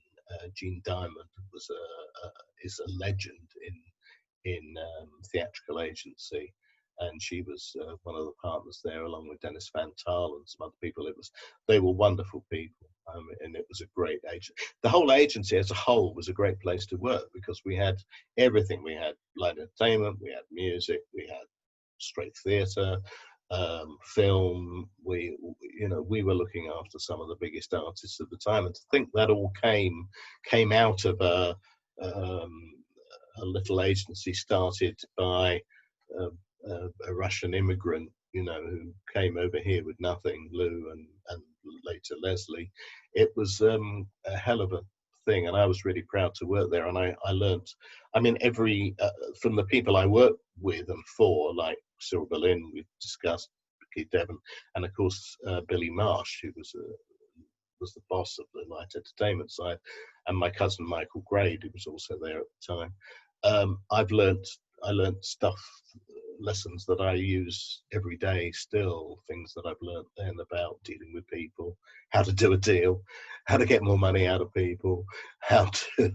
Speaker 2: Jean Diamond was is a legend in theatrical agency, and she was one of the partners there, along with Dennis Van Taal and some other people. They were wonderful people, and it was a great agent. The whole agency as a whole was a great place to work because we had everything. We had light entertainment, we had music, we had straight theatre, film. We were looking after some of the biggest artists at the time, and to think that all came out of a little agency started by a Russian immigrant, who came over here with nothing, Lew, and later Leslie. It was a hell of a thing, and I was really proud to work there. And I learnt, every from the people I worked with and for, like Cyril Berlin, we've discussed, Keith Devon, and of course Billy Marsh, who was the boss of the light entertainment side, and my cousin Michael Grade, who was also there at the time. I learnt lessons that I use every day still, things that I've learnt then about dealing with people, how to do a deal, how to get more money out of people, how to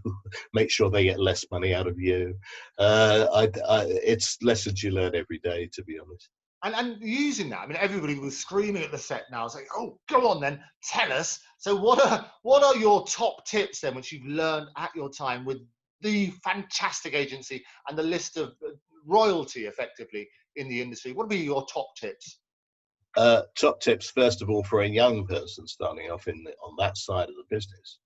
Speaker 2: make sure they get less money out of you. It's lessons you learn every day, to be honest.
Speaker 1: And using that, everybody was screaming at the set now. It's like, oh, go on then, tell us. So what are your top tips then, which you've learned at your time with the fantastic agency and the list of royalty, effectively, in the industry? What would be your top tips?
Speaker 2: Top tips, first of all, for a young person starting off on that side of the business,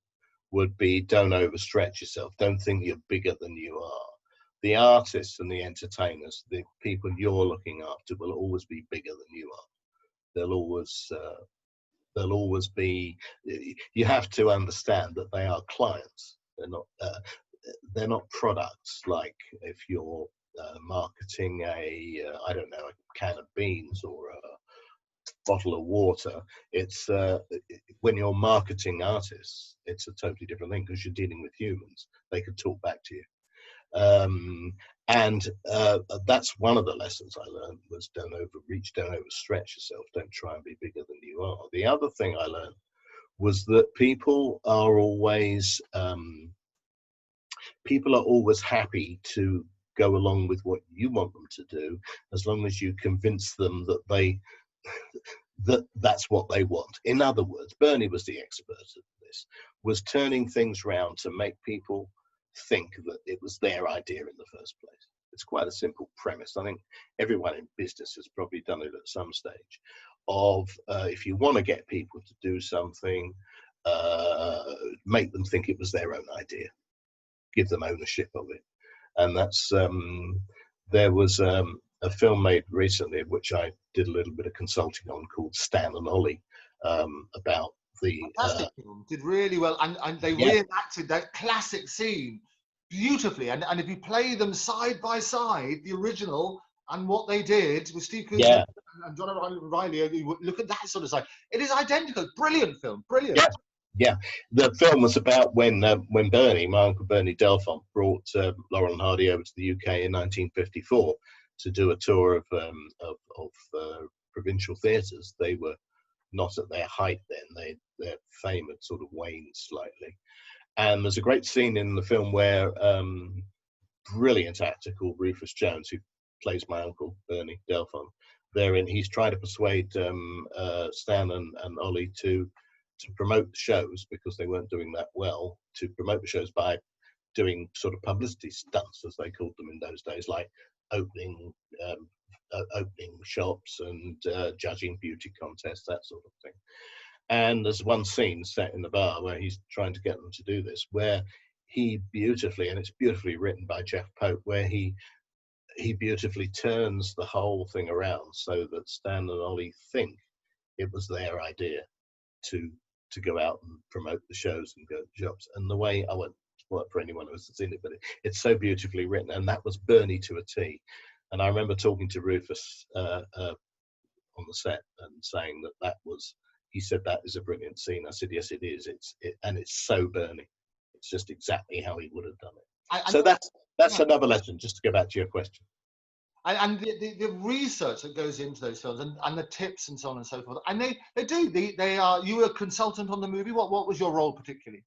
Speaker 2: would be don't overstretch yourself. Don't think you're bigger than you are. The artists and the entertainers, the people you're looking after, will always be bigger than you are. They'll always be. You have to understand that they are clients. They're not products. Like if you're marketing a can of beans or a bottle of water, it's when you're marketing artists, it's a totally different thing because you're dealing with humans. They could talk back to you. And that's one of the lessons I learned, was don't overreach, don't overstretch yourself, don't try and be bigger than you are. The other thing I learned was that people are always happy to go along with what you want them to do, as long as you convince them that that's what they want. In other words, Bernie was the expert at this, was turning things round to make people think that it was their idea in the first place. It's quite a simple premise. I think everyone in business has probably done it at some stage of if you want to get people to do something, make them think it was their own idea, give them ownership of it. And that's there was a film made recently, which I did a little bit of consulting on, called Stan and Ollie, about the
Speaker 1: fantastic film, did really well, and they reenacted that classic scene beautifully. And if you play them side by side, the original and what they did with Steve Coogan and John Riley, you look at that sort of side, it is identical. Brilliant film, brilliant.
Speaker 2: Yeah, the film was about when Bernie, my uncle Bernie Delfont, brought Laurel and Hardy over to the UK in 1954 to do a tour of provincial theatres. They were not at their height then. Their fame had sort of waned slightly. And there's a great scene in the film where brilliant actor called Rufus Jones, who plays my uncle Bernie Delfont, he's trying to persuade Stan and Ollie to promote the shows, because they weren't doing that well, to promote the shows by doing sort of publicity stunts, as they called them in those days, like opening shops and judging beauty contests, that sort of thing. And there's one scene set in the bar where he's trying to get them to do this, where he beautifully, and it's beautifully written by Jeff Pope, where he beautifully turns the whole thing around so that Stan and Ollie think it was their idea to go out and promote the shows and go to shops. And the way, I won't spoil it for anyone who hasn't seen it, but it's so beautifully written, and that was Bernie to a T. And I remember talking to Rufus on the set and saying that was, he said, that is a brilliant scene. I said, yes, it is. And it's so Bernie. It's just exactly how he would have done it. So that's another lesson, just to go back to your question.
Speaker 1: And the research that goes into those films and the tips and so on and so forth. And they are, you were a consultant on the movie. What was your role particularly?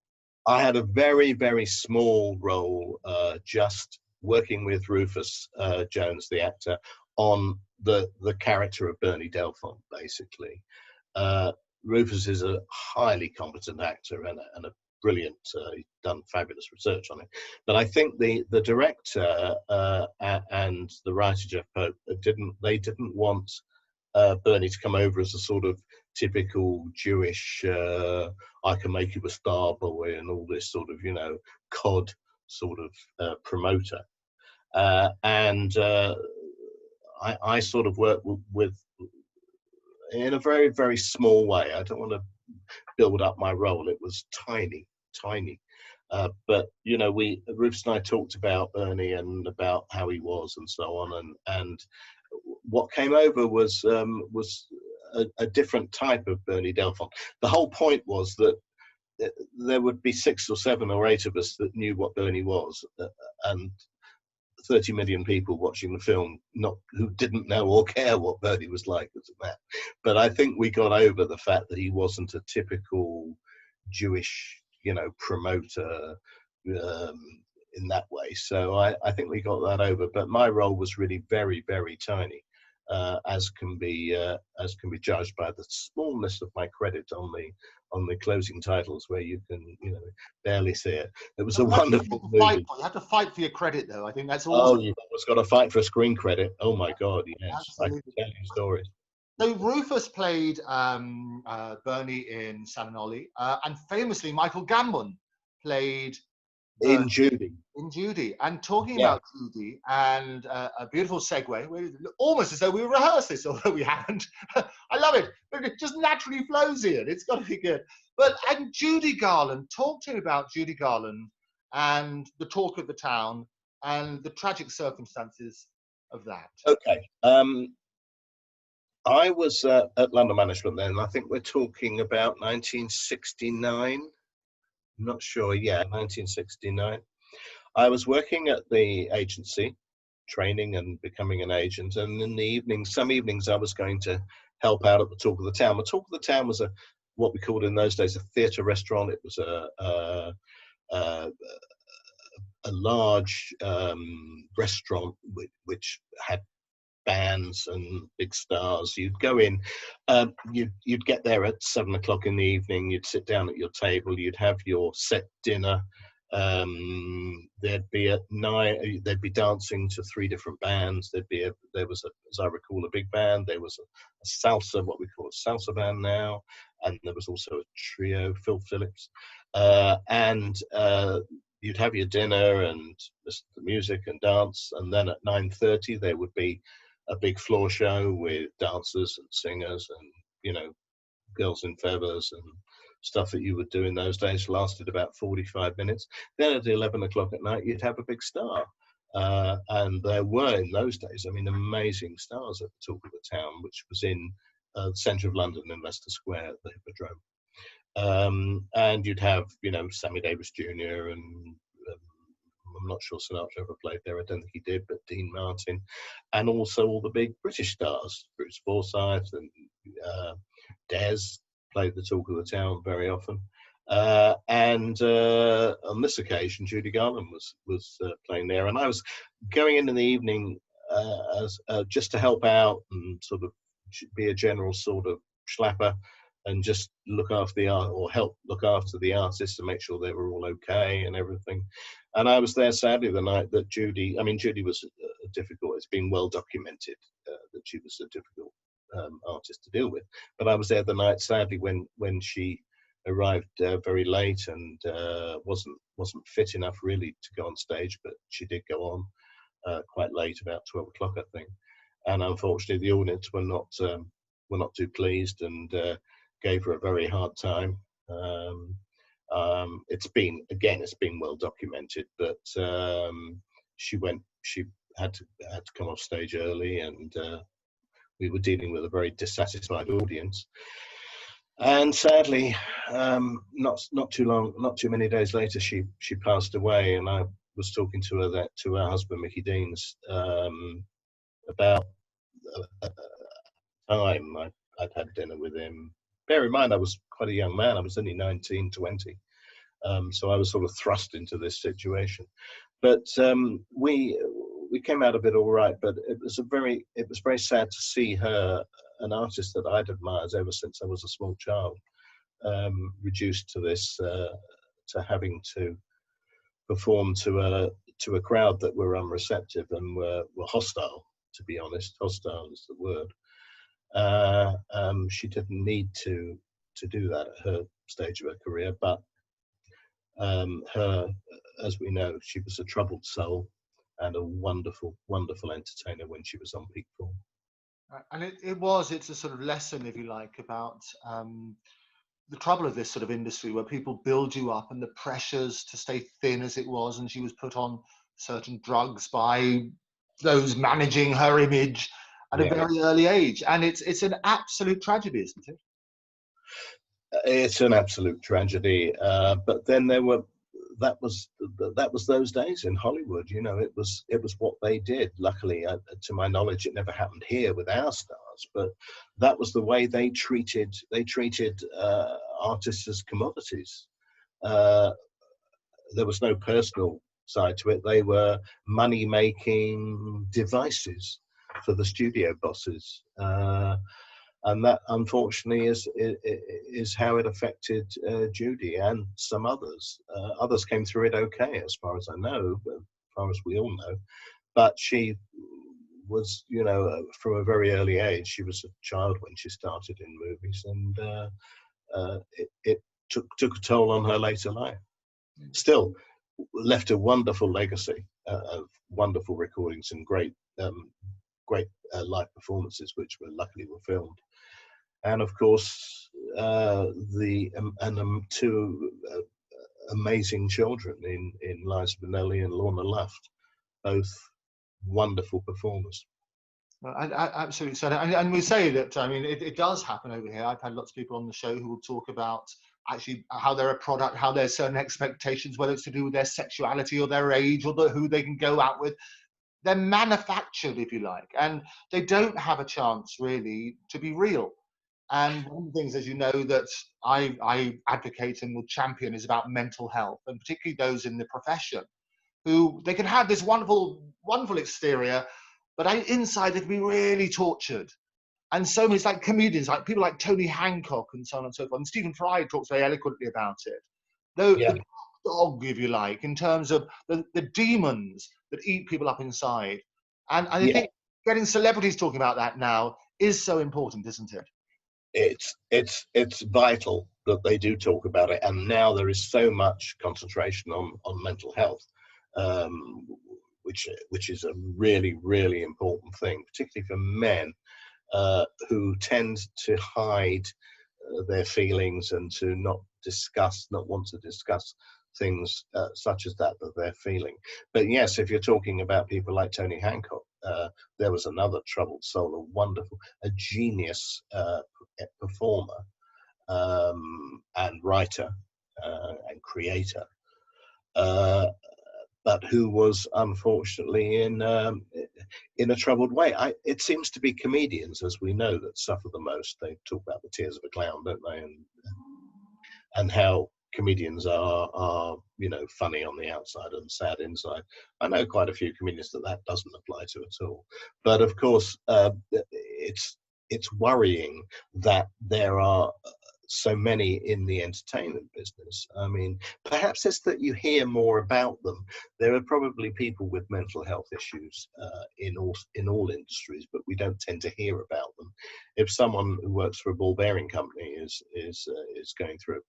Speaker 2: I had a very, very small role, just working with Rufus Jones, the actor, on the character of Bernie Delfont, basically. Uh, Rufus is a highly competent actor and a brilliant, he's done fabulous research on it. But I think the director and the writer, Jeff Pope, didn't want Bernie to come over as a sort of typical Jewish, I can make you a star boy and all this sort of, cod sort of promoter. And I sort of work with, in a very, very small way. I don't want to build up my role. It was tiny. But Rufus and I talked about Bernie and about how he was and so on, and what came over was a different type of Bernie Delfont. The whole point was that there would be 6 or 7 or 8 of us that knew what Bernie was, and 30 million people watching the film who didn't know or care what Bernie was like as a man. But I think we got over the fact that he wasn't a typical Jewish, promoter in that way. So I think we got that over. But my role was really very, very tiny, as can be judged by the smallness of my credit on the closing titles, where you can barely see it. It was a wonderful movie.
Speaker 1: You have to fight for your credit, though. I think that's
Speaker 2: awesome. Oh, you've always got to fight for a screen credit. Oh my God, yes. Absolutely. I can tell you stories.
Speaker 1: So Rufus played Bernie in Sam and Ollie, and famously Michael Gambon played
Speaker 2: in Judy.
Speaker 1: In Judy. And talking about Judy, and a beautiful segue, almost as though we rehearsed this, although we haven't. I love it, but it just naturally flows in. It's got to be good. And Judy Garland, talk to me about Judy Garland and the talk of the town and the tragic circumstances of that.
Speaker 2: Okay. I was at London Management then, and I think we're talking about 1969. I'm not sure. Yeah, 1969. I was working at the agency, training and becoming an agent. And in the evenings, some evenings, I was going to help out at the Talk of the Town. The Talk of the Town was what we called in those days a theatre restaurant. It was a large restaurant which had bands and big stars. You'd go in, you'd get there at 7 o'clock in the evening, you'd sit down at your table, you'd have your set dinner. There'd be at 9, they'd be dancing to 3 different bands. There was as I recall, a big band. There was a salsa, what we call a salsa band now, and there was also a trio, Phil Phillips, and you'd have your dinner and listen to music and dance, and then at 9:30 there would be a big floor show with dancers and singers and girls in feathers and stuff that you would do in those days. Lasted about 45 minutes. Then at 11 o'clock at night you'd have a big star, and there were in those days, amazing stars at the Talk of the Town, which was in the centre of London in Leicester Square at the Hippodrome. And you'd have Sammy Davis Jr. and I'm not sure Sinatra ever played there. I don't think he did, but Dean Martin, and also all the big British stars, Bruce Forsyth and Des played the Talk of the Town very often. And on this occasion, Judy Garland was playing there, and I was going in the evening as just to help out and sort of be a general sort of schlapper, and just look after the art, or help look after the artists to make sure they were all okay and everything. And I was there sadly the night that Judy was difficult. It's been well documented that she was a difficult artist to deal with. But I was there the night sadly when she arrived very late and wasn't fit enough really to go on stage, but she did go on quite late, about 12 o'clock I think. And unfortunately the audience were not too pleased and gave her a very hard time. It's been well documented, but she had to come off stage early, and we were dealing with a very dissatisfied audience. And sadly, not too many days later, she passed away. And I was talking to her husband Mickey Deans about a time I'd had dinner with him. Bear in mind, I was quite a young man. I was only 19, 20. So I was sort of thrust into this situation. But we came out of it all right. But it was very sad to see her, an artist that I'd admired ever since I was a small child, reduced to this, to having to perform to a crowd that were unreceptive and were hostile. To be honest, hostile is the word. She didn't need to do that at her stage of her career, but her, as we know, she was a troubled soul and a wonderful, wonderful entertainer when she was on peak form.
Speaker 1: And it's a sort of lesson, if you like, about the trouble of this sort of industry where people build you up and the pressures to stay thin as it was, and she was put on certain drugs by those managing her image at a very early age. And it's an absolute tragedy, isn't it?
Speaker 2: It's an absolute tragedy. But then that was those days in Hollywood. You know, it was what they did. Luckily, to my knowledge, it never happened here with our stars. But that was the way they treated artists as commodities. There was no personal side to it. They were money-making devices for the studio bosses. And that, unfortunately, is how it affected Judy and some others. Others came through it okay, as far as I know, as far as we all know. But she was, you know, from a very early age, she was a child when she started in movies, and it took a toll on her later life. Still, left a wonderful legacy of wonderful recordings and great live performances, which luckily were filmed. And of course, two amazing children in Liza Minnelli and Lorna Luft, both wonderful performers.
Speaker 1: Well, absolutely. So, and we say that, I mean, it does happen over here. I've had lots of people on the show who will talk about actually how they're a product, how there's certain expectations, whether it's to do with their sexuality or their age or who they can go out with. They're manufactured, if you like, and they don't have a chance really to be real. And one of the things, as you know, that I advocate and will champion is about mental health, and particularly those in the profession, who they can have this wonderful, wonderful exterior, but inside they can be really tortured. And so many, it's like comedians, like people like Tony Hancock and so on and so forth. And Stephen Fry talks very eloquently about it. The dog, if you like, in terms of the demons that eat people up inside. And I think getting celebrities talking about that now is so important, isn't it?
Speaker 2: It's vital that they do talk about it, and now there is so much concentration on mental health, which is a really, really important thing, particularly for men who tend to hide their feelings and to not want to discuss things such as that they're feeling. But yes, if you're talking about people like Tony Hancock, there was another troubled soul, a genius performer and writer and creator, but who was unfortunately in a troubled way. It seems to be comedians, as we know, that suffer the most. They talk about the tears of a clown, don't they? And how comedians are funny on the outside and sad inside. I know quite a few comedians that doesn't apply to at all. But of course, it's worrying that there are so many in the entertainment business. I mean, perhaps it's that you hear more about them. There are probably people with mental health issues in all industries, but we don't tend to hear about them. If someone who works for a ball bearing company is going through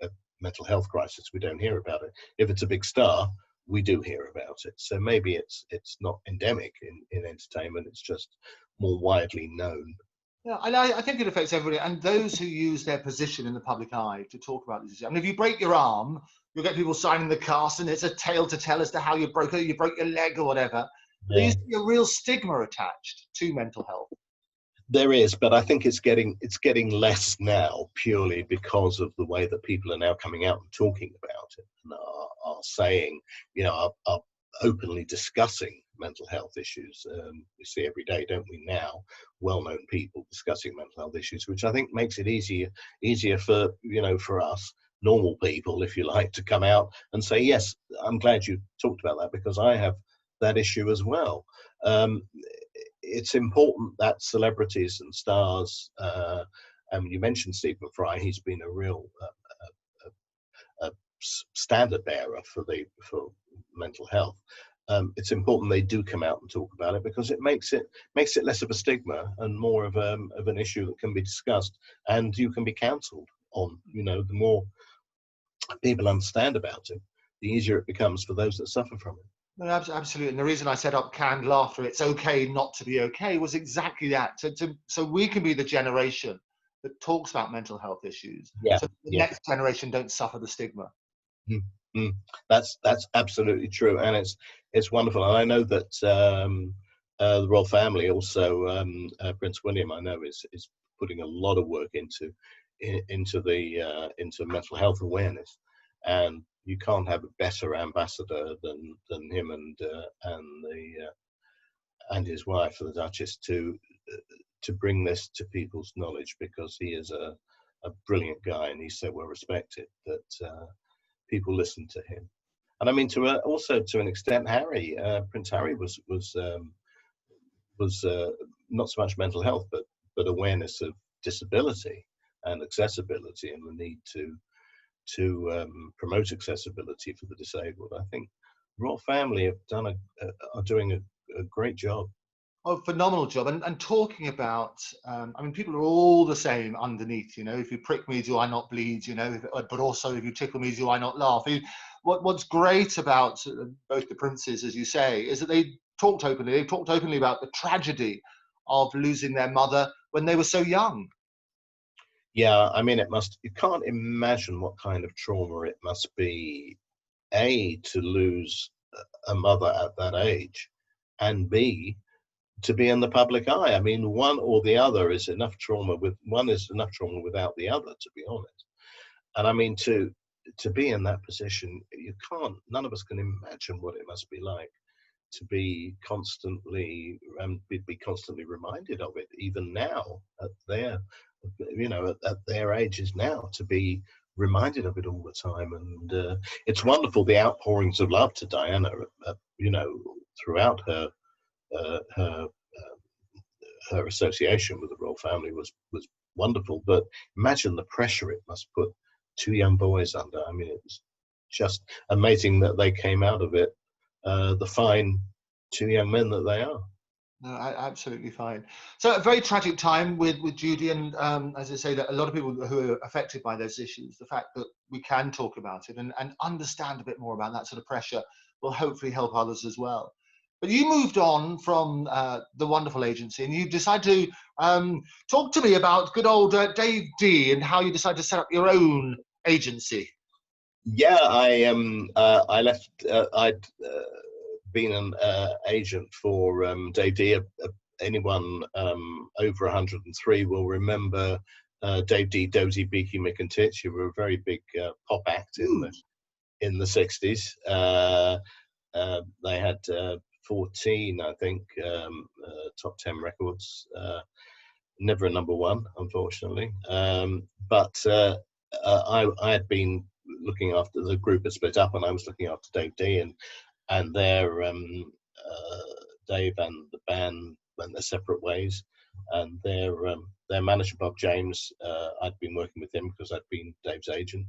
Speaker 2: a mental health crisis, we don't hear about it. If it's a big star, we do hear about it. So maybe it's not endemic in entertainment, it's just more widely known.
Speaker 1: Yeah, and I think it affects everybody, and those who use their position in the public eye to talk about this. I mean, if you break your arm, you'll get people signing the cast, and it's a tale to tell as to how you broke your leg or whatever. Yeah. There used to be a real stigma attached to mental health.
Speaker 2: There is, but I think it's getting less now, purely because of the way that people are now coming out and talking about it and are saying, are openly discussing mental health issues. We see every day, don't we, now, well-known people discussing mental health issues, which I think makes it easier for, you know, for us normal people, if you like, to come out and say, yes, I'm glad you talked about that because I have that issue as well. It's important that celebrities and stars, and you mentioned Stephen Fry, he's been a real standard bearer for mental health. It's important they do come out and talk about it because it makes it less of a stigma and more of an issue that can be discussed and you can be counselled on. You know, the more people understand about it, the easier it becomes for those that suffer from it.
Speaker 1: No, absolutely. And the reason I set up Canned Laughter, it's okay not to be okay, was exactly that. So we can be the generation that talks about mental health issues.
Speaker 2: Yeah,
Speaker 1: so the next generation don't suffer the stigma.
Speaker 2: Mm-hmm. That's absolutely true, and it's wonderful. And I know that the royal family also, Prince William, I know is putting a lot of work into mental health awareness, and you can't have a better ambassador than him and his wife, the Duchess, to bring this to people's knowledge, because he is a brilliant guy and he's so well respected that people listen to him. And I mean, also to an extent, Harry, Prince Harry was not so much mental health, but awareness of disability and accessibility and the need to promote accessibility for the disabled. I think the royal family are doing a great job.
Speaker 1: Oh, phenomenal job. And talking about, I mean, people are all the same underneath, you know, if you prick me, do I not bleed, you know, but also if you tickle me, do I not laugh? What's great about both the princes, as you say, is that they've talked openly about the tragedy of losing their mother when they were so young.
Speaker 2: Yeah, I mean, you can't imagine what kind of trauma it must be, A, to lose a mother at that age, and B, to be in the public eye. I mean, one or the other is enough trauma without the other, to be honest. And I mean, to be in that position, none of us can imagine what it must be like to be constantly reminded of it, even now at their ages now, to be reminded of it all the time. And it's wonderful, the outpourings of love to Diana, throughout her association with the royal family was wonderful. But imagine the pressure it must put two young boys under. I mean, it was just amazing that they came out of it the fine two young men that they are.
Speaker 1: No, absolutely fine. So a very tragic time with Judy, and as I say, that a lot of people who are affected by those issues, the fact that we can talk about it and understand a bit more about that sort of pressure will hopefully help others as well. But you moved on from the wonderful agency, and you decided to talk to me about good old Dave D and how you decided to set up your own agency.
Speaker 2: Yeah, I left. I'd been an agent for Dave D. Anyone over 103 will remember Dave D, Dozy, Beaky, Mick and Titch, who were a very big pop act in the 60s. They had 14, I think, top 10 records. Never a number one, unfortunately. But I had been looking after, the group had split up, and I was looking after Dave D, and their Dave and the band went their separate ways, and their manager Bob James, I'd been working with him because I'd been Dave's agent,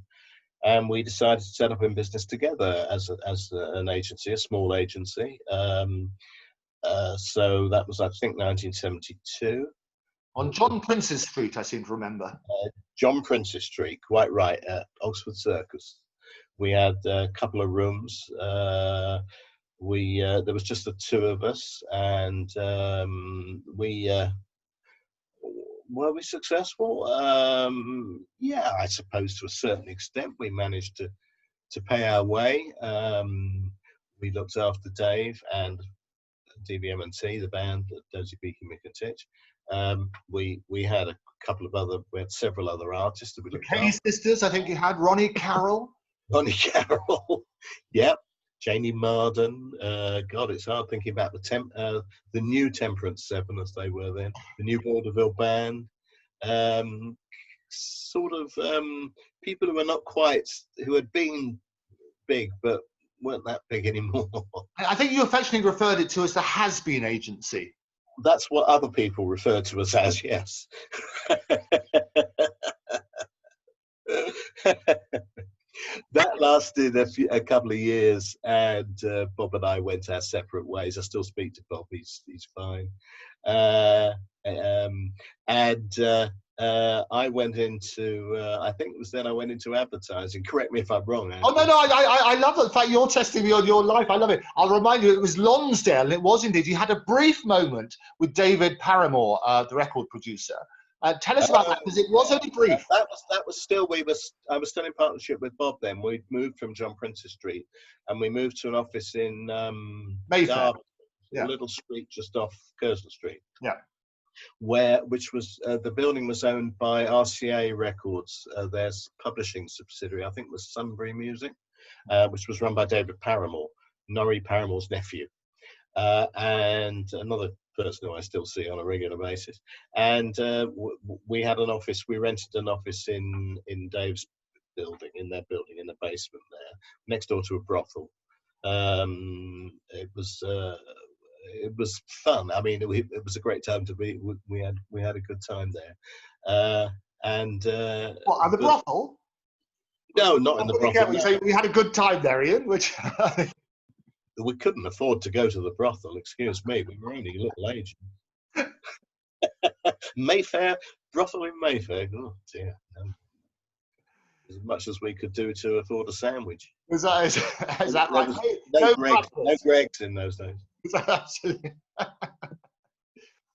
Speaker 2: and we decided to set up in business together as an agency, a small agency. So that was, I think, 1972.
Speaker 1: On John Prince's Street, I seem to remember.
Speaker 2: John Prince's Street, quite right, at Oxford Circus. We had a couple of rooms. There was just the two of us, and were we successful? Yeah, I suppose to a certain extent we managed to pay our way. We looked after Dave and DBM&T, the band, Dozy, Beaky, Mick and Titch. We had several other artists that we looked after.
Speaker 1: The Kenny Sisters, I think you had Ronnie Carroll.
Speaker 2: Ronnie Carroll, yep. Janie Marden. God, it's hard thinking about the new Temperance Seven, as they were then, the new Vaudeville Band. Sort of people who are not quite, who had been big but weren't that big anymore.
Speaker 1: I think you affectionately referred it to as the has-been agency.
Speaker 2: That's what other people refer to us as, yes. That lasted a couple of years, and Bob and I went our separate ways. I still speak to Bob; he's fine. I went into, I think it was then I went into advertising. Correct me if I'm wrong, Andrew.
Speaker 1: Oh, no, I love the fact you're testing me on your life. I love it. I'll remind you, it was Lonsdale, and it was indeed. You had a brief moment with David Paramore, the record producer. Tell us about that, because it was only brief.
Speaker 2: That was still, I was still in partnership with Bob then. We'd moved from John Prince's Street, and we moved to an office in
Speaker 1: Mayfair.
Speaker 2: A little street just off Curzon Street.
Speaker 1: Yeah.
Speaker 2: Which was the building was owned by RCA Records, their publishing subsidiary. I think it was Sunbury Music, which was run by David Paramore, Norrie Paramore's nephew, and another person who I still see on a regular basis. And we had an office. We rented an office in Dave's building, in their building, in the basement there, next door to a brothel. It was fun. I mean, it was a great time to be. We had a good time there. What,
Speaker 1: at the brothel?
Speaker 2: No, not in the brothel.
Speaker 1: You say we had a good time there, Ian. Which
Speaker 2: we couldn't afford to go to the brothel. Excuse me, we were only a little aged. Mayfair, brothel in Mayfair. Oh dear. No. As much as we could do to afford a sandwich.
Speaker 1: Is that right?
Speaker 2: No Greggs in those days.
Speaker 1: Absolutely.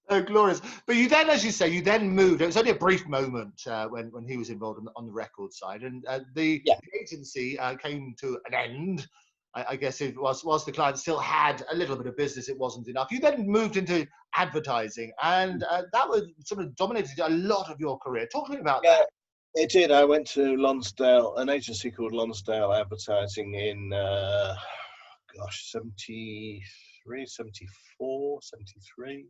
Speaker 1: Oh, glorious. But you then, as you say, you then moved. It was only a brief moment when he was involved on the record side, and the agency came to an end. I guess whilst the client still had a little bit of business, it wasn't enough. You then moved into advertising, and that was sort of dominated a lot of your career. Talk to me about that.
Speaker 2: It did. I went to Lonsdale, an agency called Lonsdale Advertising in 73, 74, 73,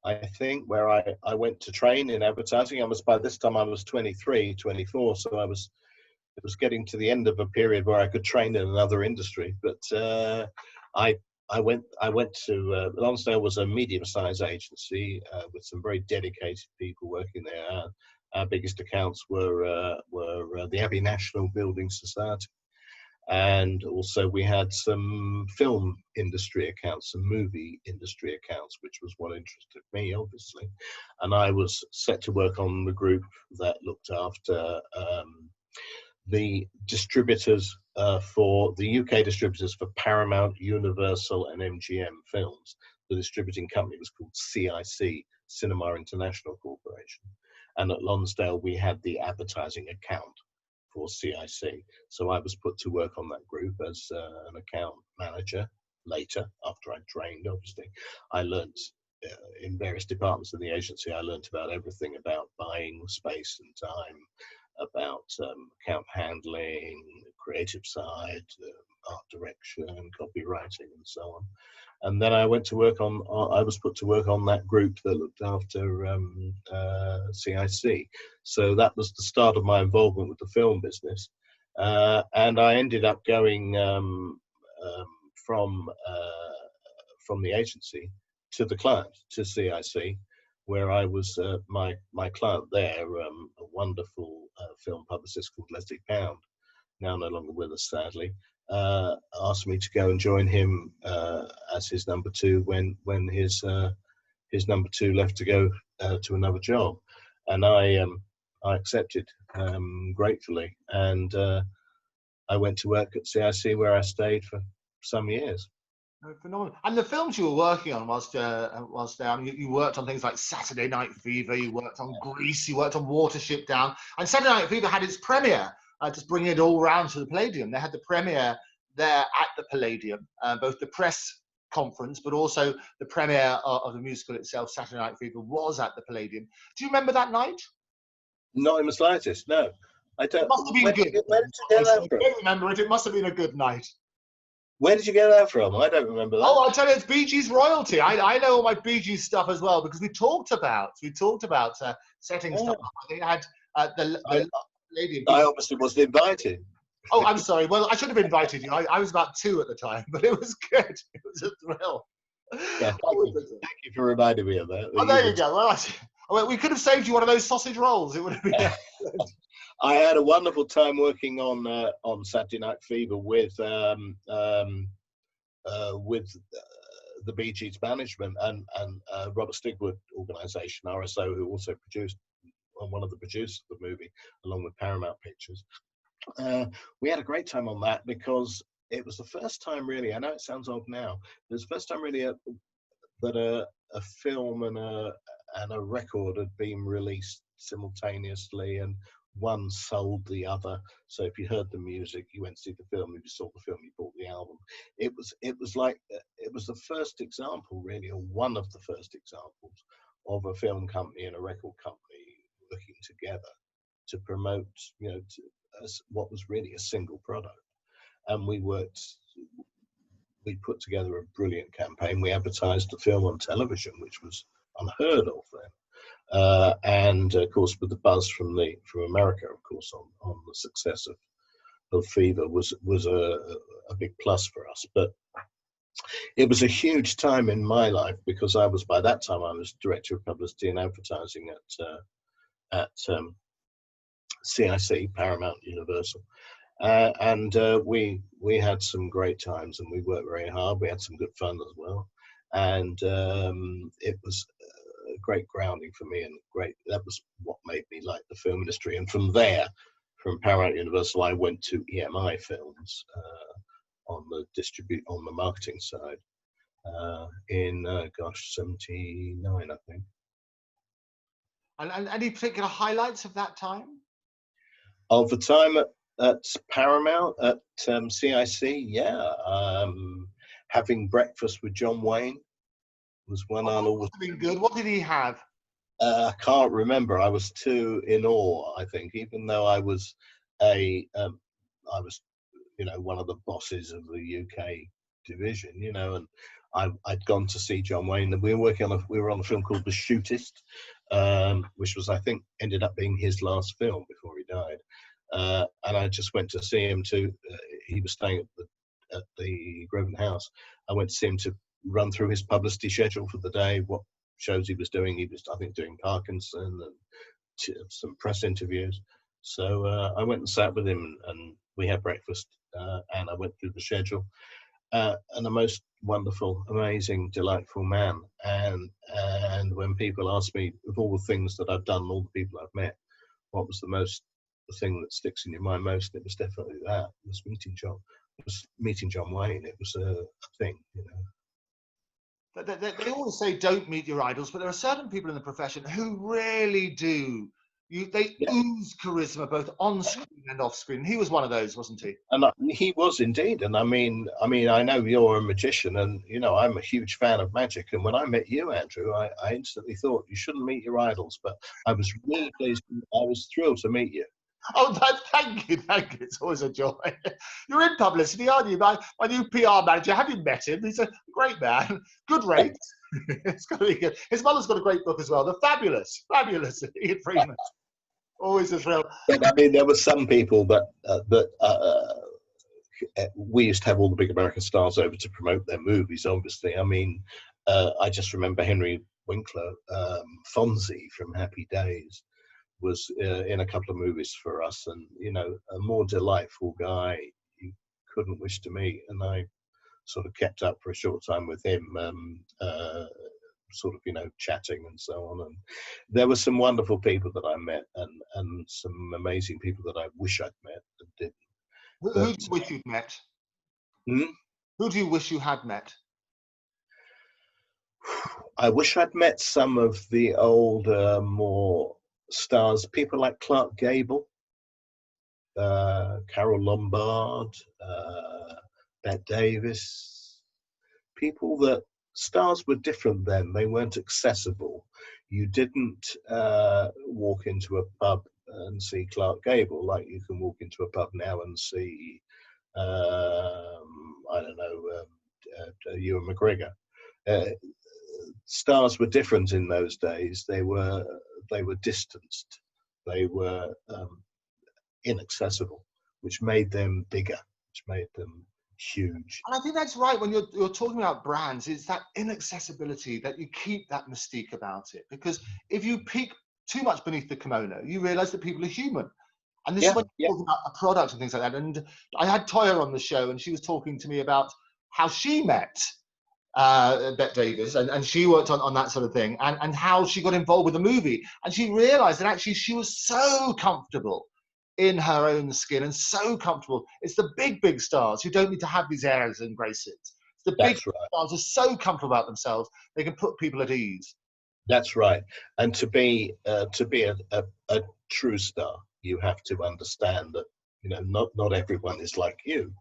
Speaker 2: I think, where I went to train in advertising. By this time I was 23, 24, so it was getting to the end of a period where I could train in another industry. But I went to Lonsdale was a medium-sized agency with some very dedicated people working there. Our biggest accounts were the Abbey National Building Society. And also we had some film industry accounts, some movie industry accounts, which was what interested me, obviously. And I was set to work on the group that looked after the distributors for the UK distributors for Paramount, Universal and MGM films. The distributing company was called CIC, Cinema International Corporation. And at Lonsdale, we had the advertising account for CIC. So I was put to work on that group as an account manager later, after I trained, obviously. I learnt in various departments of the agency, I learnt about everything about buying space and time, about account handling, creative side, art direction, copywriting, and so on. And then I went to work on, I was put to work on that group that looked after CIC. So that was the start of my involvement with the film business. And I ended up going from the agency to the client, to CIC, where I was, my client there, a wonderful film publicist called Leslie Pound, now no longer with us, sadly, asked me to go and join him as his number two when his number two left to go to another job, and I accepted gratefully, and I went to work at CIC, where I stayed for some years.
Speaker 1: Oh, phenomenal. And the films you were working on whilst there, you worked on things like Saturday Night Fever, you worked on Grease, you worked on Watership Down, and Saturday Night Fever had its premiere. Just bringing it all round to the Palladium. They had the premiere there at the Palladium, both the press conference, but also the premiere of the musical itself, Saturday Night Fever, was at the Palladium. Do you remember that night?
Speaker 2: Not in the slightest, no. I don't.
Speaker 1: It must have been good.
Speaker 2: I don't remember it.
Speaker 1: It must have been a good night.
Speaker 2: Where did you get that from? I don't remember that.
Speaker 1: Oh, I'll tell you, it's Bee Gees royalty. I know all my Bee Gees stuff as well because we talked about setting stuff up. I think I had the lady.
Speaker 2: I obviously wasn't invited.
Speaker 1: Oh, I'm sorry. Well, I should have invited you. I was about 2 at the time, but it was good. It was a thrill.
Speaker 2: Yeah, thank you for reminding me of that.
Speaker 1: Oh, there you go. Well, we could have saved you one of those sausage rolls. It would have been excellent.
Speaker 2: I had a wonderful time working on Saturday Night Fever with the Bee Gees management and Robert Stigwood organisation, RSO, who also produced one of the producers of the movie, along with Paramount Pictures. We had a great time on that because it was the first time, really. I know it sounds old now. It was the first time, really, that a film and a record had been released simultaneously, and one sold the other. So if you heard the music, you went to see the film. If you saw the film, you bought the album. It was the first example, really, or one of the first examples of a film company and a record company working together to promote, what was really a single product. And we put together a brilliant campaign. We advertised the film on television, which was unheard of then. And of course, with the buzz from America, of course, on the success of Fever was a big plus for us. But it was a huge time in my life because by that time I was director of publicity and advertising at CIC, Paramount Universal. And we had some great times, and we worked very hard. We had some good fun as well, and it was a great grounding for me, and that was what made me like the film industry. And from there, from Paramount Universal, I went to EMI Films on the marketing side in 79, I think.
Speaker 1: And any particular highlights of that time?
Speaker 2: Of the time at Paramount, at CIC, yeah. Having breakfast with John Wayne was one I'll always...
Speaker 1: Must have been good. What did he have?
Speaker 2: I can't remember. I was too in awe, I think, even though I was one of the bosses of the UK division, and I'd gone to see John Wayne, and we were on a film called The Shootist, which was, I think, ended up being his last film before he died. And I just went to see him he was staying at the Grosvenor House. I went to see him to run through his publicity schedule for the day, what shows he was doing. He was, I think, doing Parkinson and some press interviews. So I went and sat with him, and we had breakfast, and I went through the schedule. And a most wonderful, amazing, delightful man. And when people ask me, of all the things that I've done, all the people I've met, what was the thing that sticks in your mind most, it was definitely that. It was meeting John Wayne. It was a thing,
Speaker 1: They always say don't meet your idols, but there are certain people in the profession who really do. They ooze charisma both on screen and off screen. He was one of those, wasn't he?
Speaker 2: And he was indeed. And I mean, I know you're a magician, and I'm a huge fan of magic. And when I met you, Andrew, I instantly thought you shouldn't meet your idols. But I was really pleased. I was thrilled to meet you.
Speaker 1: Oh, thank you. It's always a joy. You're in publicity, aren't you? My new PR manager, have you met him? He's a great man. Good rates. It's going to be good. His mother's got a great book as well. The fabulous Ian Freeman. Always a thrill.
Speaker 2: I mean, there were some people that we used to have all the big American stars over to promote their movies, obviously. I mean, I just remember Henry Winkler, Fonzie from Happy Days, was in a couple of movies for us, and a more delightful guy you couldn't wish to meet. And I sort of kept up for a short time with him, chatting and so on. And there were some wonderful people that I met, and some amazing people that I wish I'd met and didn't.
Speaker 1: Who do you wish you'd met? Who do you wish you had met?
Speaker 2: I wish I'd met some of the older, more stars, people like Clark Gable, Carol Lombard, Bette Davis, people that stars were different then. They weren't accessible. You didn't walk into a pub and see Clark Gable like you can walk into a pub now and see, I I don't know, Ewan McGregor. Stars were different in those days. They were distanced. They were inaccessible, which made them bigger, which made them huge.
Speaker 1: And I think that's right. When you're talking about brands, it's that inaccessibility that you keep that mystique about it. Because if you peek too much beneath the kimono, you realise that people are human. And this is when you're talking about a product and things like that. And I had Toya on the show, and she was talking to me about how she met Bette Davis, and she worked on that sort of thing, and how she got involved with the movie. And she realised that actually she was so comfortable in her own skin and so comfortable. It's the big stars who don't need to have these airs and graces. It's the big stars who are so comfortable about themselves, they can put people at ease.
Speaker 2: That's right. And to be a true star, you have to understand that, you know, not everyone is like you,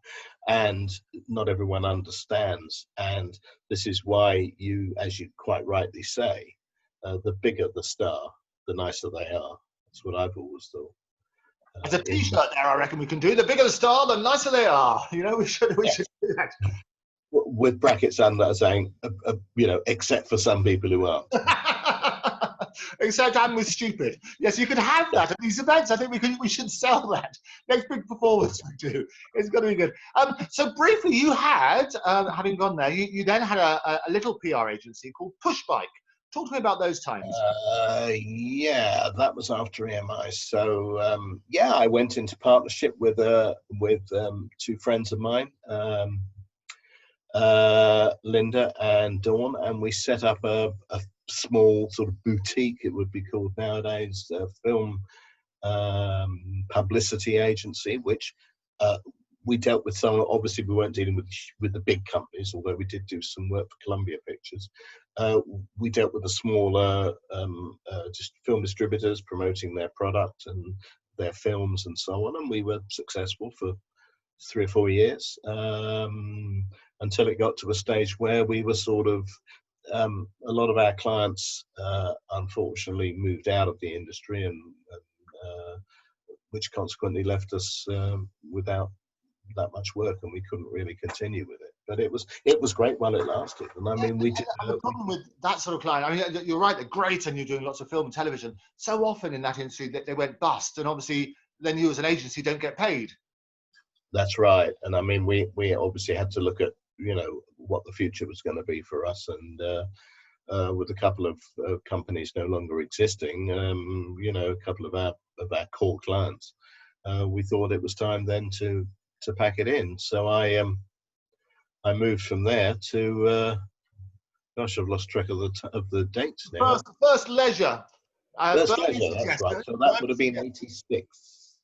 Speaker 2: and not everyone understands. And this is why you, as you quite rightly say, the bigger the star, the nicer they are. That's what I've always thought.
Speaker 1: There's a T-shirt there, I reckon we can do. The bigger the star, the nicer they are. You know, we should do that.
Speaker 2: With brackets under saying, you know, except for some people who aren't.
Speaker 1: Except I'm with stupid. Yes, you could have that at these events. I think we should sell that. Next big performance we do. It's got to be good. So briefly, you had, having gone there, you then had a little PR agency called Pushbike. Talk to me about those times.
Speaker 2: Yeah, that was after EMI. So yeah, I went into partnership with two friends of mine, Linda and Dawn, and we set up a small sort of boutique, it would be called nowadays, film publicity agency, which we dealt with some. Obviously, we weren't dealing with the big companies, although we did do some work for Columbia Pictures. We dealt with the smaller just film distributors promoting their product and their films and so on, and we were successful for 3 or 4 years until it got to a stage where we were sort of a lot of our clients unfortunately moved out of the industry, and which consequently left us without that much work, and we couldn't really continue with it. But it was great while it lasted. And I mean, we did.
Speaker 1: The problem with that sort of client, I mean, you're right, they're great, and you're doing lots of film and television. So often in that industry that they went bust, and obviously then you as an agency don't get paid.
Speaker 2: That's right. And I mean, we obviously had to look at, you know, what the future was going to be for us, and with a couple of companies no longer existing, you know, a couple of our core clients, we thought it was time then to pack it in. So I moved from there to gosh, I've lost track of the dates now.
Speaker 1: First Leisure.
Speaker 2: First Leisure, that's right. So that would have been 86.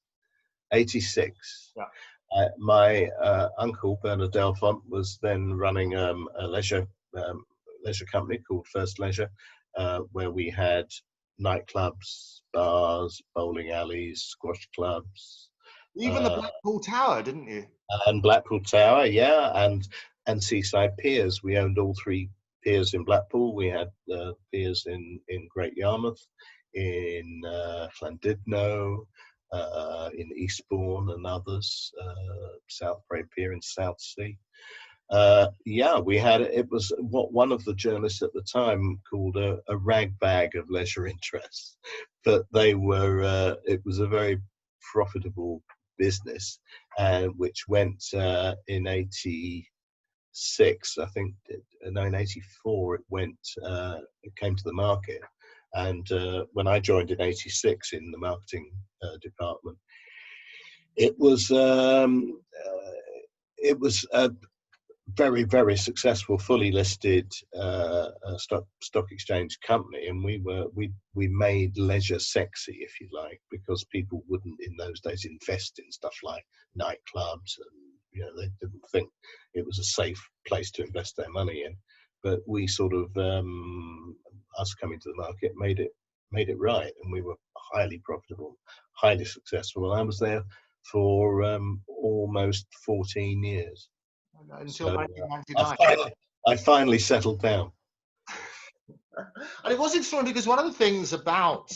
Speaker 2: 86. Yeah. My uncle Bernard Delfont was then running a leisure company called First Leisure, where we had nightclubs, bars, bowling alleys, squash clubs.
Speaker 1: Even the Blackpool Tower, didn't you?
Speaker 2: And Blackpool Tower, yeah, and Seaside Piers. We owned all 3 piers in Blackpool. We had piers in Great Yarmouth, in Llandudno, in Eastbourne and others, South Brae Pier in Southsea. Yeah, we had, it was what one of the journalists at the time called a rag bag of leisure interests, but they were, it was a very profitable business, which went in 86, I think, no, in 84 it came to the market. And when I joined in 86 in the marketing department, it was a very, very successful, fully listed stock exchange company, and we made leisure sexy, if you like, because people wouldn't in those days invest in stuff like nightclubs, and you know, they didn't think it was a safe place to invest their money in. But we sort of us coming to the market made it right, and we were highly profitable, highly successful. And I was there for almost 14 years.
Speaker 1: Until
Speaker 2: so,
Speaker 1: 1999.
Speaker 2: I finally settled down.
Speaker 1: And it was extraordinary because one of the things about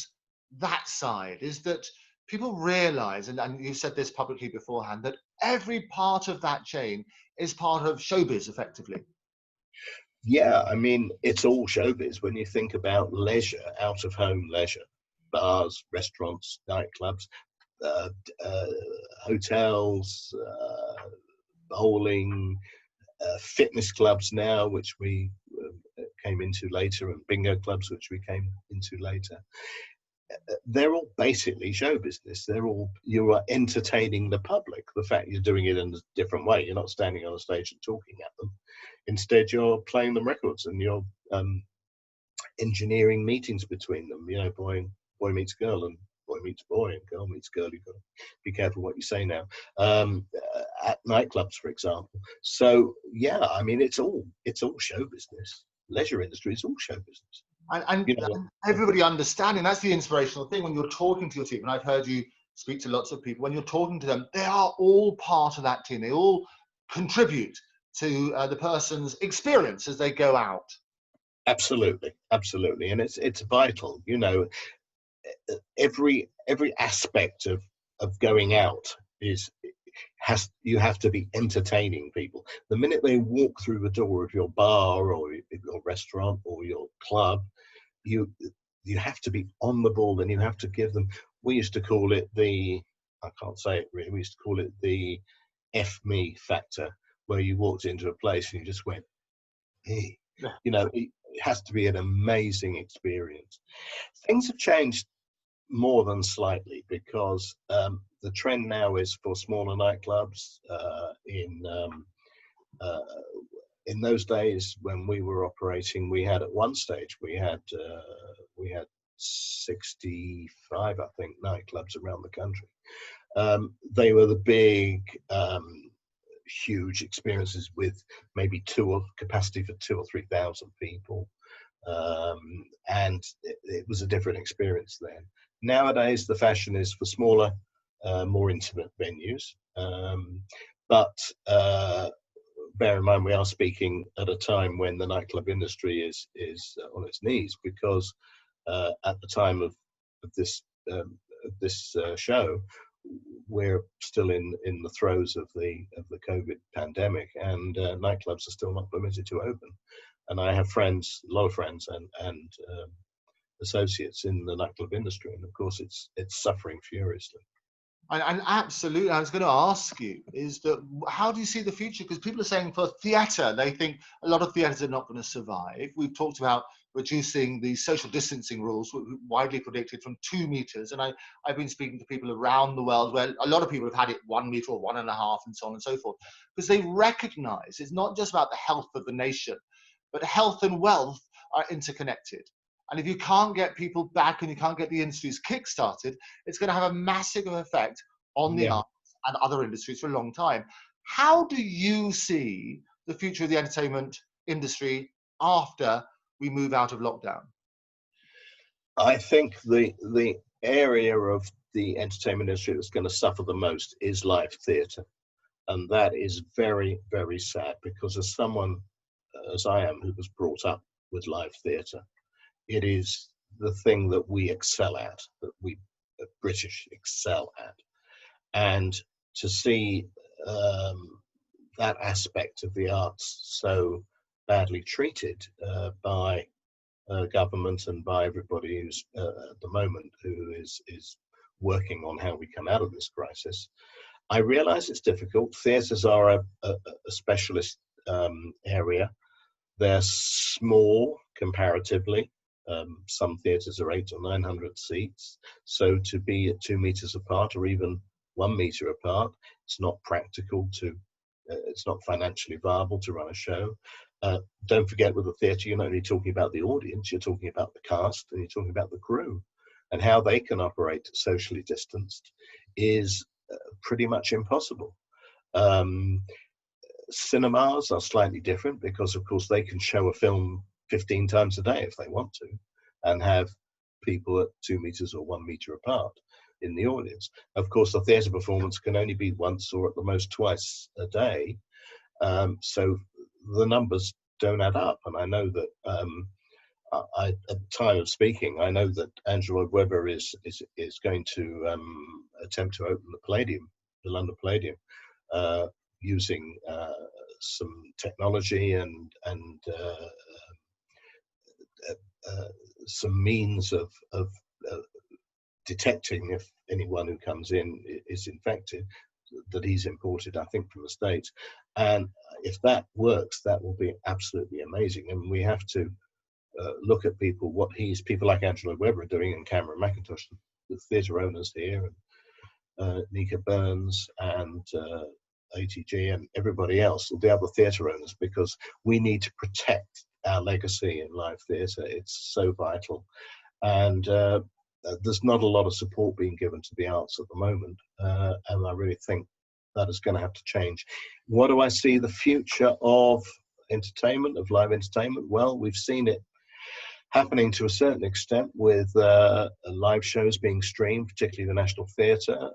Speaker 1: that side is that people realize, and you said this publicly beforehand, that every part of that chain is part of showbiz, effectively.
Speaker 2: Yeah, I mean, it's all showbiz when you think about leisure, out of home leisure, bars, restaurants, nightclubs, uh, uh, hotels, bowling, fitness clubs now, which we came into later, and bingo clubs, which we came into later. They're all basically show business. You are entertaining the public. The fact you're doing it in a different way, you're not standing on a stage and talking at them. Instead, you're playing them records, and you're engineering meetings between them. You know, boy meets girl, and boy meets boy, and girl meets girl. You've got to be careful what you say now. At nightclubs, for example. So yeah, I mean, it's all show business. Leisure industry is all show business.
Speaker 1: And
Speaker 2: You know,
Speaker 1: everybody understanding, that's the inspirational thing when you're talking to your team. And I've heard you speak to lots of people. When you're talking to them, they are all part of that team. They all contribute to the person's experience as they go out.
Speaker 2: absolutely, absolutely, and it's vital. You know, every aspect of going out you have to be entertaining people. The minute they walk through the door of your bar or your restaurant or your club, you have to be on the ball, and you have to give them, we used to call it I can't say it really, we used to call it the F me factor, where you walked into a place and you just went, hey, you know, it has to be an amazing experience. Things have changed more than slightly, because the trend now is for smaller nightclubs. In those days when we were operating, we had at one stage we had 65, I think, nightclubs around the country. They were the big, huge experiences with maybe capacity for 2,000 or 3,000 people, and it was a different experience then. Nowadays, the fashion is for smaller, more intimate venues, but bear in mind we are speaking at a time when the nightclub industry is on its knees, because at the time of this show, we're still in the throes of the COVID pandemic, and nightclubs are still not permitted to open. And I have friends, a lot of friends, and associates in the nightclub industry, and of course it's suffering furiously.
Speaker 1: And absolutely, I was going to ask you, is that how do you see the future? Because people are saying for theatre, they think a lot of theatres are not going to survive. We've talked about reducing the social distancing rules, widely predicted, from 2 meters. And I've been speaking to people around the world where a lot of people have had it 1 meter or 1.5 and so on and so forth, because they recognize it's not just about the health of the nation, but health and wealth are interconnected. And if you can't get people back and you can't get the industries kick-started, it's going to have a massive effect on the arts and other industries for a long time. How do you see the future of the entertainment industry after we move out of lockdown?
Speaker 2: I think the area of the entertainment industry that's going to suffer the most is live theatre. And that is very, very sad, because as someone, as I am, who was brought up with live theatre, it is the thing that we excel at, that we British excel at. And to see that aspect of the arts so badly treated by government and by everybody who's at the moment who is working on how we come out of this crisis, I realize it's difficult. Theatres are a specialist area. They're small comparatively. Some theatres are 800 or 900 seats. So to be at 2 meters apart, or even 1 meter apart, it's not practical it's not financially viable to run a show. Don't forget, with a theatre, you're not only talking about the audience, you're talking about the cast, and you're talking about the crew, and how they can operate socially distanced is pretty much impossible. Cinemas are slightly different, because of course they can show a film 15 times a day if they want to, and have people at 2 meters or 1 meter apart in the audience. Of course, the theatre performance can only be once or at the most twice a day, so the numbers don't add up. And I know that at the time of speaking, I know that Andrew Lloyd Webber is going to attempt to open the Palladium, the London Palladium, using some technology and some means of detecting if anyone who comes in is infected, that he's imported, I think, from the States. And if that works, that will be absolutely amazing. And we have to look at people like Angela Weber are doing, and Cameron McIntosh, the theatre owners here, and Nika Burns and ATG and everybody else, the other theatre owners, because we need to protect our legacy in live theatre. It's so vital. And there's not a lot of support being given to the arts at the moment, and I really think that is going to have to change. What do I see the future of entertainment, of live entertainment? Well, we've seen it happening to a certain extent with live shows being streamed, particularly the National Theatre,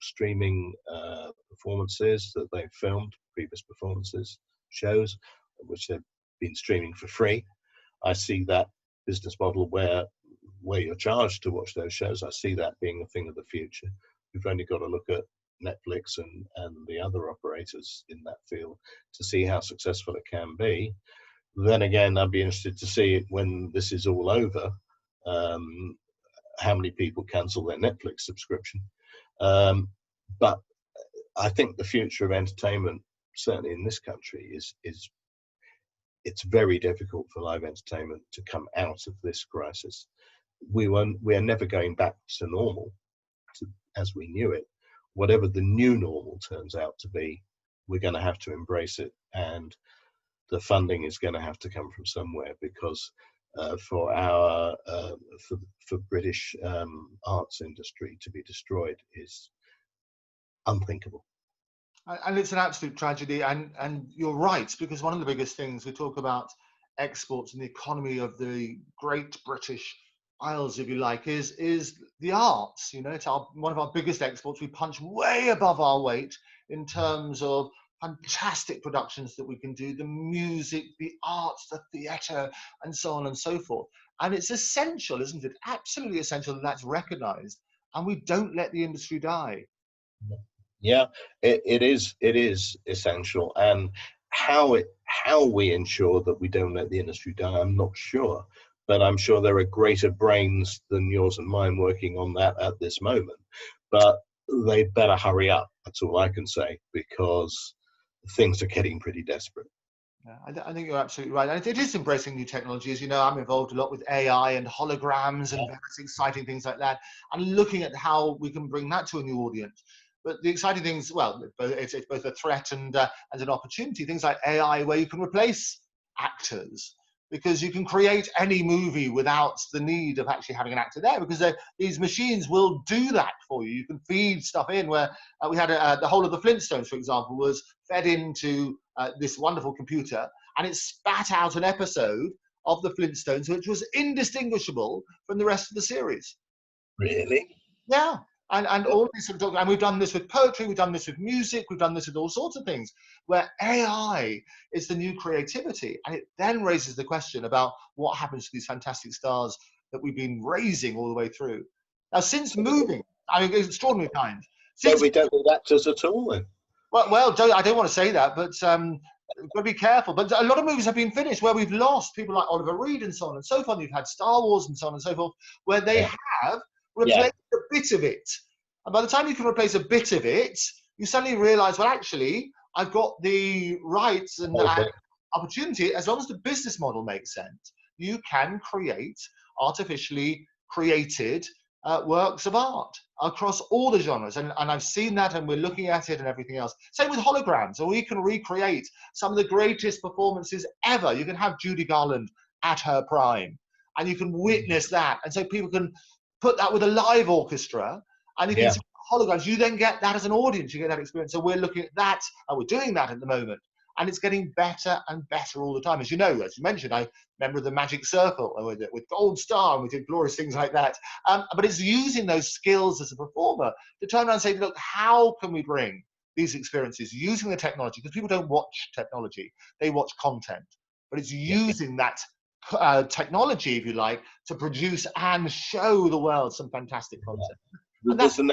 Speaker 2: streaming performances that they've filmed, previous performances, shows, which they've been streaming for free. I see that business model where you're charged to watch those shows. I see that being a thing of the future. We've only got to look at Netflix and the other operators in that field to see how successful it can be. Then again, I'd be interested to see when this is all over, how many people cancel their Netflix subscription. But I think the future of entertainment, certainly in this country, is it's very difficult for live entertainment to come out of this crisis. We are never going back to normal, as we knew it. Whatever the new normal turns out to be, we're going to have to embrace it, and the funding is going to have to come from somewhere, because for British arts industry to be destroyed is unthinkable.
Speaker 1: And it's an absolute tragedy, and you're right, because one of the biggest things we talk about exports and the economy of the great British Isles, if you like, is the arts. You know, it's one of our biggest exports. We punch way above our weight in terms of fantastic productions that we can do, the music, the arts, the theatre, and so on and so forth. And it's essential, isn't it? Absolutely essential that that's recognised, and we don't let the industry die.
Speaker 2: Yeah, it is essential, and how we ensure that we don't let the industry die, I'm not sure, but I'm sure there are greater brains than yours and mine working on that at this moment. But they better hurry up. That's all I can say, because things are getting pretty desperate.
Speaker 1: Yeah, I think you're absolutely right. And it is embracing new technology. As you know, I'm involved a lot with AI and holograms and various exciting things like that, and looking at how we can bring that to a new audience. But the exciting things, well, it's both a threat and an opportunity. Things like AI, where you can replace actors, because you can create any movie without the need of actually having an actor there, because these machines will do that for you. You can feed stuff in, where we had the whole of the Flintstones, for example, was fed into this wonderful computer, and it spat out an episode of the Flintstones which was indistinguishable from the rest of the series.
Speaker 2: Really?
Speaker 1: Yeah. And all these sort of, and we've done this with poetry, we've done this with music, we've done this with all sorts of things, where AI is the new creativity. And it then raises the question about what happens to these fantastic stars that we've been raising all the way through. Now, since moving, I mean, it's extraordinary times.
Speaker 2: So we don't need actors at all then?
Speaker 1: Well, I don't want to say that, but we've got to be careful. But a lot of movies have been finished where we've lost people like Oliver Reed and so on and so forth. You've had Star Wars and so on and so forth, where they have replace a bit of it. And by the time you can replace a bit of it, you suddenly realize, well, actually, I've got the rights and opportunity. As long as the business model makes sense, you can create artificially created works of art across all the genres. And I've seen that, and we're looking at it and everything else. Same with holograms, or we can recreate some of the greatest performances ever. You can have Judy Garland at her prime, and you can witness that. And so people can put that with a live orchestra, and you can see holograms. You then get that as an audience, you get that experience. So we're looking at that, and we're doing that at the moment, and it's getting better and better all the time. As you know, as you mentioned, I remember the Magic Circle with Gold Star, and we did glorious things like that. But it's using those skills as a performer to turn around and say, look, how can we bring these experiences using the technology? Because people don't watch technology, they watch content. But it's using that technology, if you like, to produce and show the world some fantastic content.
Speaker 2: There's an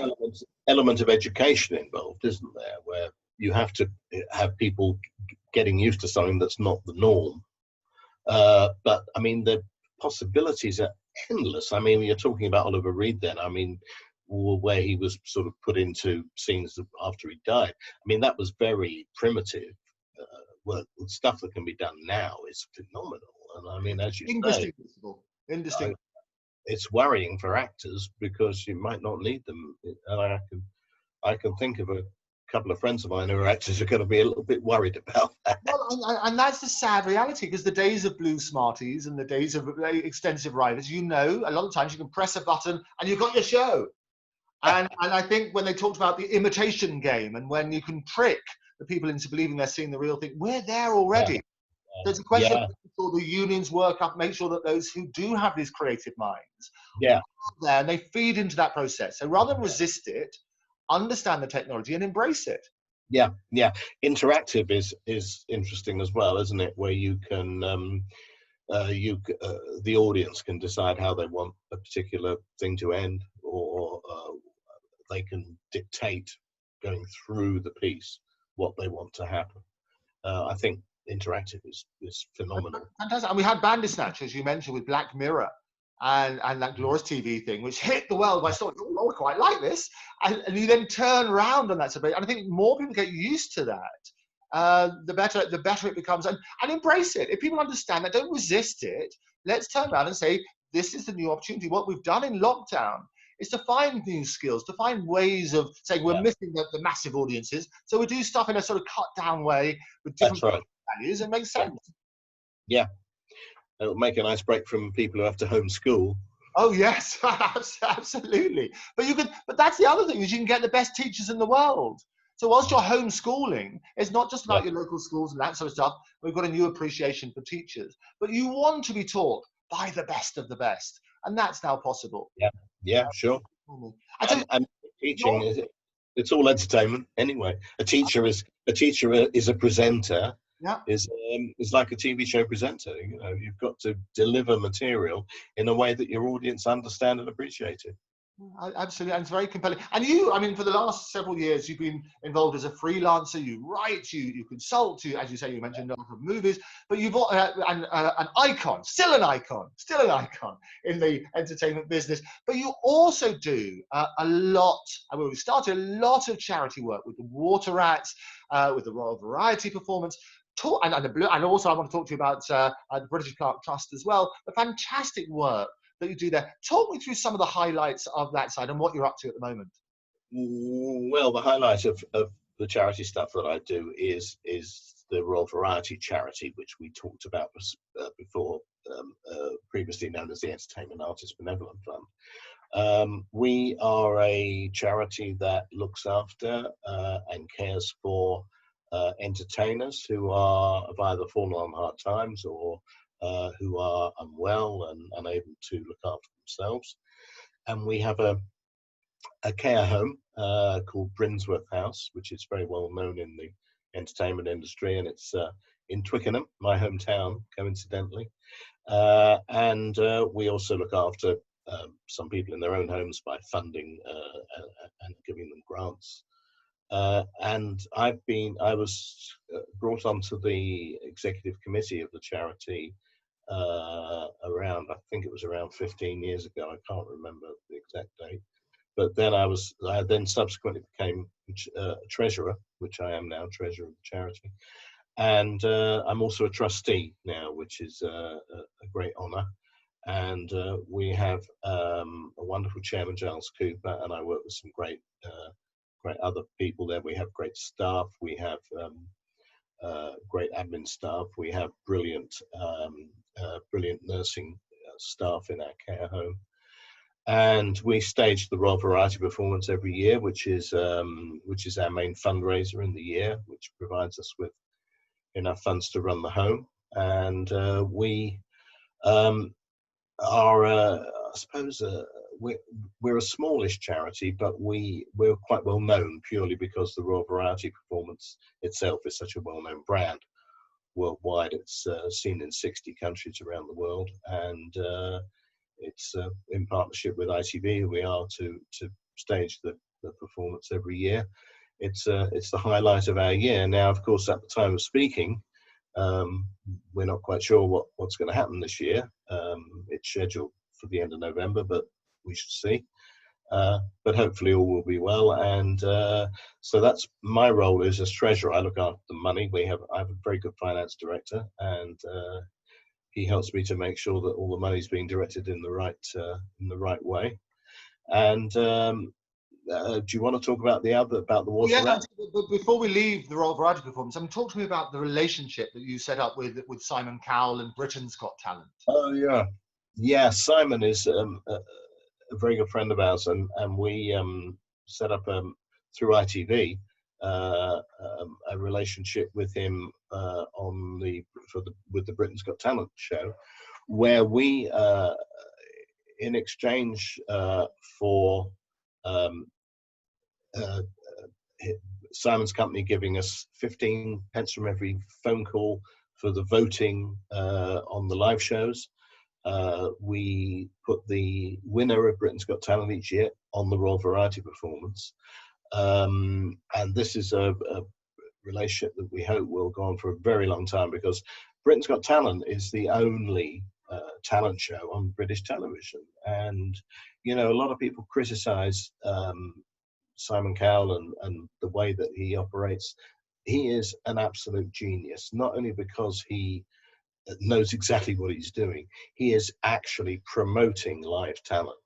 Speaker 2: element of education involved, isn't there, where you have to have people getting used to something that's not the norm. But I mean, the possibilities are endless. I mean, you're talking about Oliver Reed then. I mean, where he was sort of put into scenes after he died. I mean, that was very primitive. Well, the stuff that can be done now is phenomenal. And I mean, as you say,
Speaker 1: Indistinguishable.
Speaker 2: it's worrying for actors because you might not need them. And I can think of a couple of friends of mine who are actors who are going to be a little bit worried about that.
Speaker 1: Well, and that's the sad reality, because the days of blue smarties and the days of extensive writers, a lot of times you can press a button and you've got your show. And I think when they talked about the imitation game and when you can trick the people into believing they're seeing the real thing, we're there already.
Speaker 2: Yeah.
Speaker 1: There's a question of making sure the unions work up, make sure that those who do have these creative minds are there and they feed into that process. So rather than resist it, understand the technology and embrace it.
Speaker 2: Yeah. Interactive is interesting as well, isn't it? Where you can, the audience can decide how they want a particular thing to end, or they can dictate going through the piece what they want to happen. I think interactive is phenomenal.
Speaker 1: Fantastic. And we had Bandersnatch, as you mentioned, with Black Mirror and that Glorious TV thing, which hit the world by storm. Oh, I quite like this. And you then turn around on that subject. And I think more people get used to that, the better it becomes. And embrace it. If people understand that, don't resist it. Let's turn around and say, this is the new opportunity. What we've done in lockdown is to find new skills, to find ways of saying we're missing the massive audiences. So we do stuff in a sort of cut down way with different values. It makes sense.
Speaker 2: Yeah. It'll make a nice break from people who have to homeschool.
Speaker 1: Oh yes, absolutely. But that's the other thing, is you can get the best teachers in the world. So whilst you're homeschooling, it's not just about your local schools and that sort of stuff. We've got a new appreciation for teachers, but you want to be taught by the best of the best, and that's now possible.
Speaker 2: Yeah, sure. And teaching it's all entertainment anyway. A teacher is a presenter.
Speaker 1: Yeah,
Speaker 2: is like a TV show presenter. You know, you've got to deliver material in a way that your audience understand and appreciate it.
Speaker 1: Absolutely, and it's very compelling. And you, I mean, for the last several years, you've been involved as a freelancer. You write, you consult, as you say, you mentioned a lot of movies, but you've an icon, still an icon in the entertainment business. But you also do a lot. We started a lot of charity work with the Water Rats, with the Royal Variety Performance. And also I want to talk to you about the British Clark Trust as well. The fantastic work that you do there. Talk me through some of the highlights of that side and what you're up to at the moment.
Speaker 2: Well, the highlight of the charity stuff that I do is the Royal Variety charity, which we talked about before, previously known as the Entertainment Artistes Benevolent Fund. We are a charity that looks after and cares for entertainers who have either fallen on hard times or who are unwell and unable to look after themselves. And we have a care home called Brinsworth House, which is very well known in the entertainment industry, and it's in Twickenham, my hometown, coincidentally. And we also look after some people in their own homes by funding and giving them grants. And I was brought onto the executive committee of the charity I think it was around 15 years ago. I can't remember the exact date. But then I then subsequently became treasurer, which I am now, treasurer of the charity. And I'm also a trustee now, which is a great honour. And we have a wonderful chairman, Giles Cooper, and I work with some great other people there. We have great staff. We have great admin staff. We have brilliant nursing staff in our care home. And we stage the Royal Variety Performance every year, which is our main fundraiser in the year, which provides us with enough funds to run the home. And we are, I suppose, we're a smallish charity, but we're quite well known purely because the Royal Variety Performance itself is such a well-known brand worldwide. It's seen in 60 countries around the world, and it's in partnership with ITV, who we are to stage the performance every year. It's the highlight of our year. Now, of course, at the time of speaking, We're not quite sure what's going to happen this year. It's scheduled for the end of November, but we should see. But hopefully all will be well. And so that's my role is as treasurer. I look after the money. I have a very good finance director, and he helps me to make sure that all the money is being directed in the right way. And do you want to talk about the water?
Speaker 1: Yeah, but before we leave the Royal Variety Performance, talk to me about the relationship that you set up with Simon Cowell and Britain's Got Talent.
Speaker 2: Oh yeah. Simon is a very good friend of ours, and we set up through ITV a relationship with him with the Britain's Got Talent show, where we in exchange for Simon's company giving us 15 pence from every phone call for the voting on the live shows. We put the winner of Britain's Got Talent each year on the Royal Variety Performance. And this is a relationship that we hope will go on for a very long time, because Britain's Got Talent is the only talent show on British television. And, a lot of people criticize Simon Cowell and the way that he operates. He is an absolute genius, not only because he knows exactly what he's doing, he is actually promoting live talent.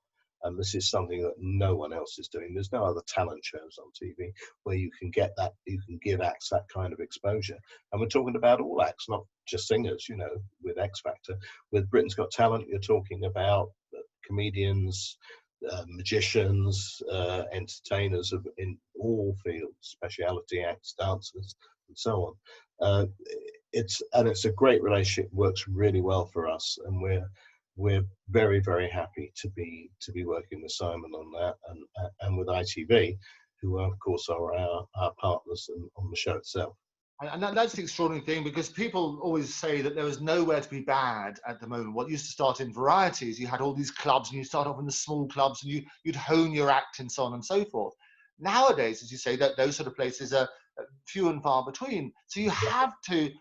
Speaker 2: And this is something that no one else is doing. There's no other talent shows on TV where you can get that, you can give acts that kind of exposure. And we're talking about all acts, not just singers, with X Factor. With Britain's Got Talent, you're talking about comedians, magicians, entertainers in all fields, speciality acts, dancers, and so on. It's a great relationship, works really well for us, and we're very, very happy to be working with Simon on that, and with ITV, who of course are our partners on the show itself.
Speaker 1: And that's the extraordinary thing, because people always say that there was nowhere to be bad at the moment. What used to start in varieties, you had all these clubs, and you start off in the small clubs, and you'd hone your act and so on and so forth. Nowadays, as you say, that those sort of places are few and far between. So you have to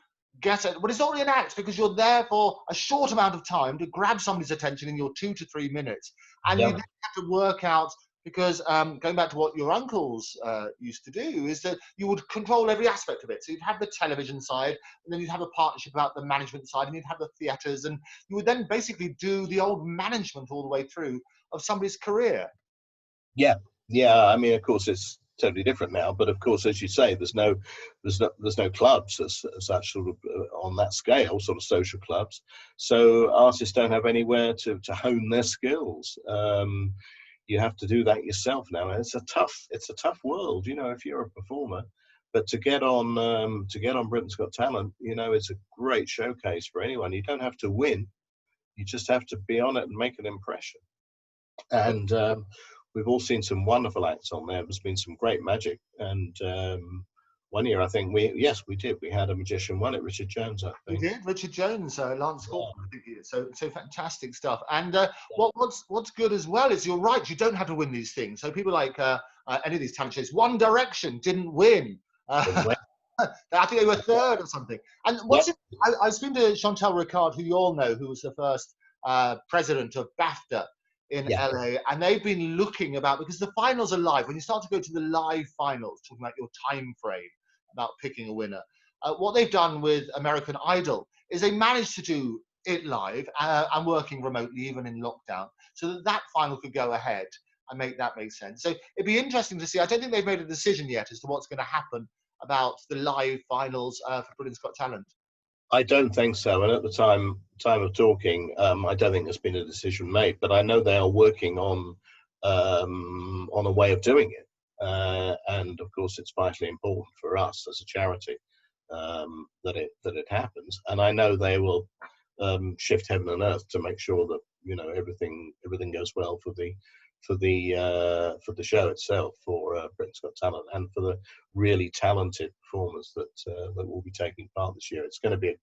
Speaker 1: get it. But it's not really an act, because you're there for a short amount of time to grab somebody's attention in your 2 to 3 minutes, and you then have to work out. Because going back to what your uncles used to do, is that you would control every aspect of it. So you'd have the television side, and then you'd have a partnership about the management side, and you'd have the theatres, and you would then basically do the old management all the way through of somebody's career.
Speaker 2: Yeah. I mean, of course, it's totally different now. But of course, as you say, there's no clubs as such, sort of on that scale, sort of social clubs. So artists don't have anywhere to hone their skills. You have to do that yourself now, and it's a tough world, if you're a performer. But to get on Britain's Got Talent, it's a great showcase for anyone. You don't have to win; you just have to be on it and make an impression. And we've all seen some wonderful acts on there. There's been some great magic, and one year I think we did. We had a magician won it, Richard Jones, I think.
Speaker 1: We did, Richard Jones, Lance Corporal, I think he is. So fantastic stuff. And what's good as well is, you're right, you don't have to win these things. So people like any of these talent shows, One Direction didn't win. I think they were third or something. And I was speaking to Chantal Ricard, who you all know, who was the first president of BAFTA in LA, and they've been looking about, because the finals are live. When you start to go to the live finals, talking about your time frame, about picking a winner, what they've done with American Idol is they managed to do it live and working remotely, even in lockdown, so that final could go ahead and make sense. So it'd be interesting to see. I don't think they've made a decision yet as to what's going to happen about the live finals for Britain's Got Talent.
Speaker 2: I don't think so. And at the time of talking, I don't think there's been a decision made. But I know they are working on a way of doing it. And of course, it's vitally important for us as a charity that it happens. And I know they will shift heaven and earth to make sure that everything goes well for the show itself, for Britain's Got Talent, and for the really talented performers that will be taking part this year. It's going to be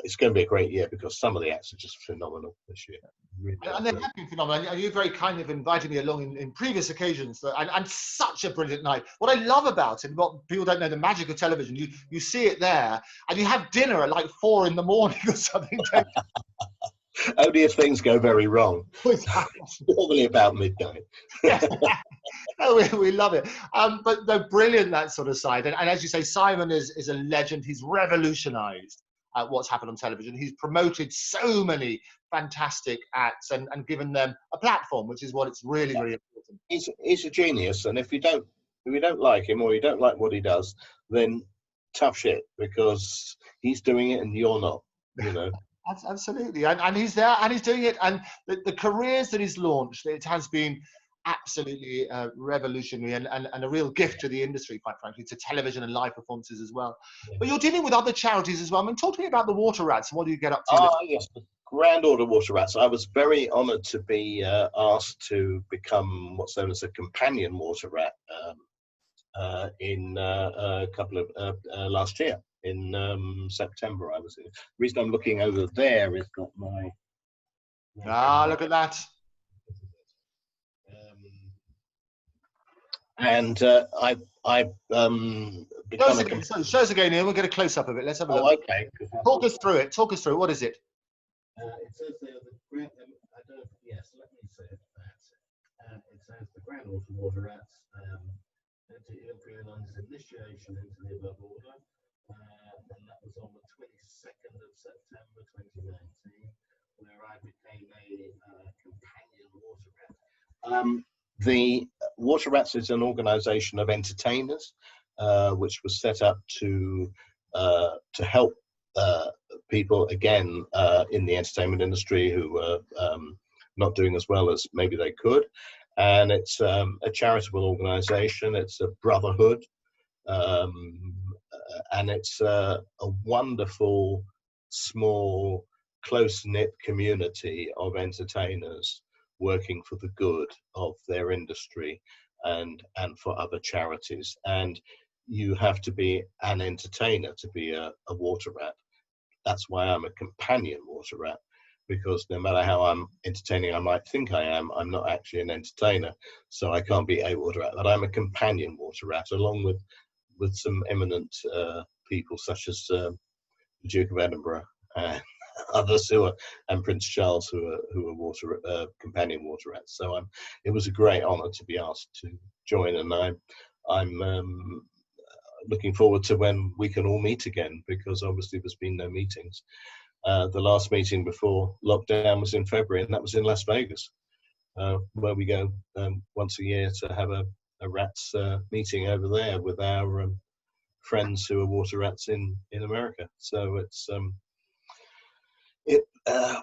Speaker 2: it's going to be a great year because some of the acts are just phenomenal this year. Really
Speaker 1: And they have been phenomenal. And you very kindly have invited me along in previous occasions. And such a brilliant night. What I love about it, what people don't know, the magic of television, you see it there, and you have dinner at like 4 in the morning or something.
Speaker 2: Only if things go very wrong. Normally about midnight.
Speaker 1: Yeah. Oh, we love it. But no, brilliant, that sort of side. And as you say, Simon is a legend. He's revolutionized what's happened on television. He's promoted so many fantastic acts and given them a platform, which is what it's really, really important.
Speaker 2: He's a genius, and if you don't like him or you don't like what he does, then tough shit, because he's doing it and you're not, you know.
Speaker 1: Absolutely, and he's there and he's doing it, and the careers that he's launched, it has been absolutely revolutionary and a real gift to the industry, quite frankly, to television and live performances as well. Yeah. But you're dealing with other charities as well. I mean, talk to me about the Water Rats and what do you get up to?
Speaker 2: Yes, the Grand Order Water Rats. I was very honoured to be asked to become what's known as a companion water rat in a couple of last year in September. The reason I'm looking over there is got my
Speaker 1: look at that.
Speaker 2: And I've become
Speaker 1: show us again, Ian. We'll get a close up of it. Let's have a look.
Speaker 2: Oh, okay.
Speaker 1: Talk us through it. Talk us through it. What is it?
Speaker 2: It says there yes, let me say that. It says the Grand Order Water Rats to Ian Freeman's initiation into the above order, and that was on the 22nd of September 2019, where I became a companion water rat. The Water Rats is an organisation of entertainers, which was set up to help people again in the entertainment industry who were not doing as well as maybe they could. And it's a charitable organisation. It's a brotherhood, and it's a wonderful, small, close-knit community of entertainers working for the good of their industry and for other charities. And you have to be an entertainer to be a water rat. That's why I'm a companion water rat, because no matter how I'm entertaining I might think I am, I'm not actually an entertainer, so I can't be a water rat. But I'm a companion water rat, along with some eminent people such as the Duke of Edinburgh and others and Prince Charles who are companion water rats. So it was a great honour to be asked to join, and I'm looking forward to when we can all meet again, because obviously there's been no meetings. The last meeting before lockdown was in February, and that was in Las Vegas, where we go once a year to have a rats meeting over there with our friends who are water rats in America. So it's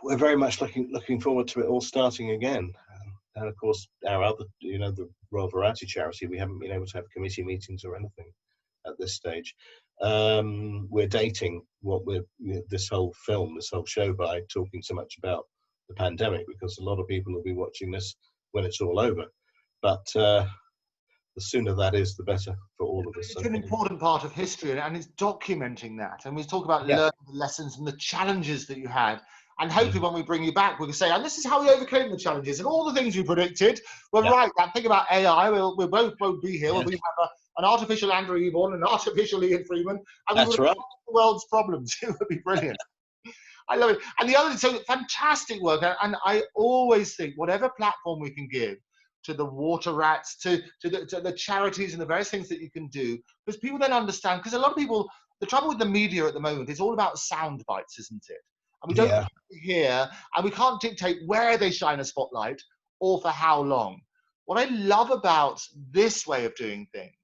Speaker 2: we're very much looking forward to it all starting again. And of course, our other, the Royal Variety Charity, we haven't been able to have committee meetings or anything at this stage. We're dating this whole show by talking so much about the pandemic, because a lot of people will be watching this when it's all over. But the sooner that is, the better for all of us.
Speaker 1: It's an important part of history, and it's documenting that. And we talk about learning the lessons and the challenges that you had. And hopefully when we bring you back, we can say, and this is how we overcame the challenges, and all the things you predicted were right. That thing about AI, we'll both be here. We'll have an artificial Andrew Eborn, an artificial Ian Freeman, and we would solve the world's problems. It would be brilliant. I love it. And the other, so fantastic work. And I always think whatever platform we can give to the water rats, to the charities and the various things that you can do, because people don't understand, because a lot of people, the trouble with the media at the moment is all about sound bites, isn't it? And we don't hear, and we can't dictate where they shine a spotlight or for how long. What I love about this way of doing things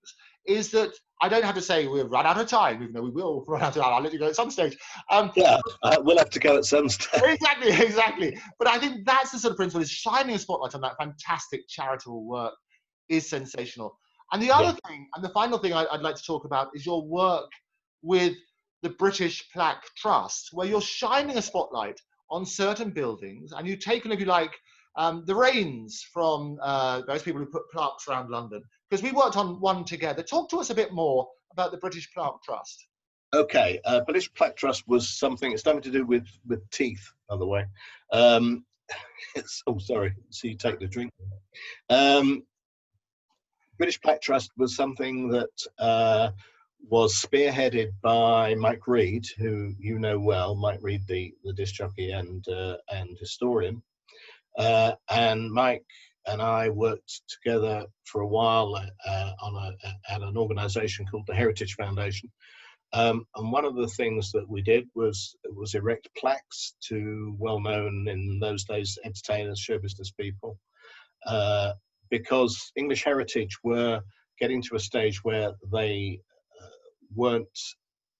Speaker 1: is that I don't have to say we've run out of time, even though we will run out of time. I'll let you go at some stage.
Speaker 2: We'll have to go at some stage.
Speaker 1: Exactly. But I think that's the sort of principle, is shining a spotlight on that fantastic charitable work is sensational. And the other thing, and the final thing I'd like to talk about, is your work with the British Plaque Trust, where you're shining a spotlight on certain buildings, and you've taken, if you like, the reins from those people who put plaques around London, because we worked on one together. Talk to us a bit more about the British Plaque Trust.
Speaker 2: Okay, British Plaque Trust was something. It's something to do with teeth, by the way. Oh, sorry. So you take the drink. British Plaque Trust was something that was spearheaded by Mike Reed, who you know well. Mike Reed, the disc jockey and historian. And Mike and I worked together for a while at an organisation called the Heritage Foundation. And one of the things that we did was erect plaques to well-known in those days entertainers, show business people, because English heritage were getting to a stage where they weren't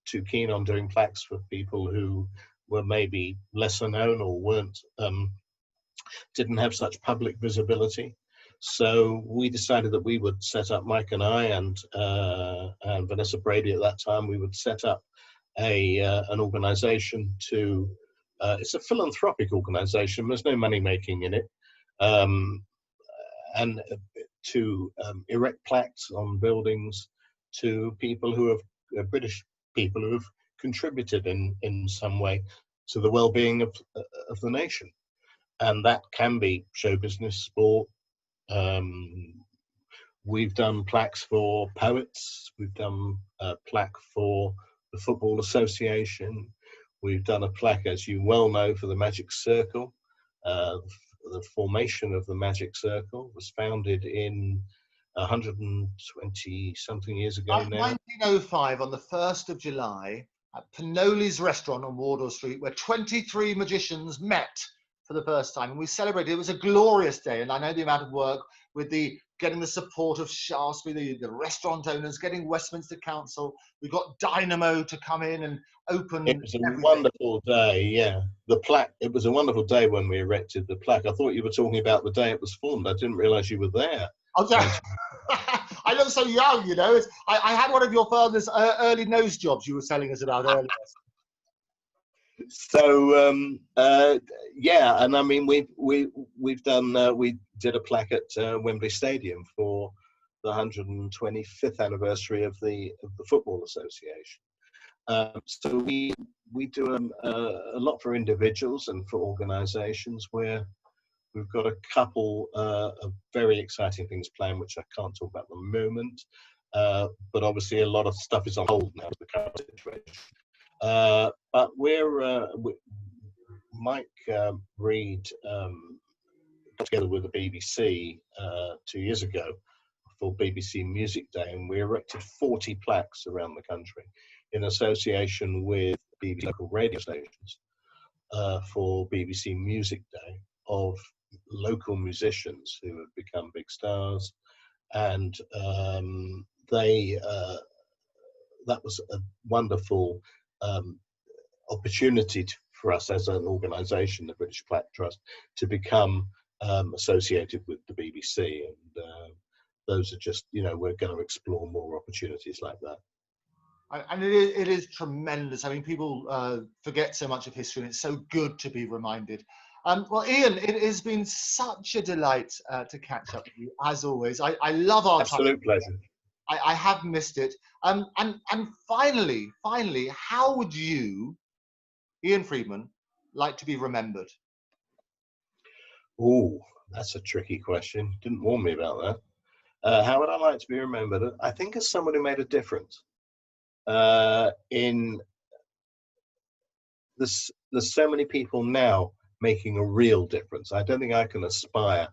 Speaker 2: too keen on doing plaques for people who were maybe lesser known or weren't didn't have such public visibility. So we decided that we would set up, Mike and I and Vanessa Brady at that time, we would set up an organisation to, it's a philanthropic organisation, there's no money making in it, and to erect plaques on buildings to people who have, British people who have contributed in some way to the well-being of the nation. And that can be show business, sport. We've done plaques for poets. We've done a plaque for the Football Association. We've done a plaque, as you well know, for the Magic Circle. The formation of the Magic Circle was founded in 120 something years ago now.
Speaker 1: 1905, on the 1st of July, at Pinoli's restaurant on Wardour Street, where 23 magicians met for the first time, and we celebrated. It was a glorious day, and I know the amount of work with getting the support of Shaftesbury, the restaurant owners, getting Westminster Council. We got Dynamo to come in and open.
Speaker 2: It was a
Speaker 1: everything.
Speaker 2: wonderful day, yeah. The plaque, it was a wonderful day when we erected the plaque. I thought you were talking about the day it was formed. I didn't realise you were there.
Speaker 1: Oh, yeah. I look so young, you know. I had one of your father's early nose jobs you were selling us about earlier.
Speaker 2: So yeah, and I mean we've done we did a plaque at Wembley Stadium for the 125th anniversary of the Football Association. So we do a lot for individuals and for organisations, where we've got a couple of very exciting things planned, which I can't talk about at the moment. But obviously a lot of stuff is on hold now with the current situation. But Mike Reed got together with the BBC 2 years ago for BBC Music Day, and we erected 40 plaques around the country in association with BBC local radio stations for BBC Music Day, of local musicians who have become big stars, and that was a wonderful opportunity for us as an organisation, the British Plaque Trust, to become associated with the BBC, and those are just, you know, we're going to explore more opportunities like that.
Speaker 1: And it is tremendous. I mean, people forget so much of history, and it's so good to be reminded. Well, Ian, it has been such a delight to catch up with you, as always. I love our time.
Speaker 2: Absolute pleasure.
Speaker 1: I have missed it. And finally, how would you, Ian Freeman, like to be remembered?
Speaker 2: Oh, that's a tricky question. Didn't warn me about that. How would I like to be remembered? I think as someone who made a difference. In there's so many people now making a real difference. I don't think I can aspire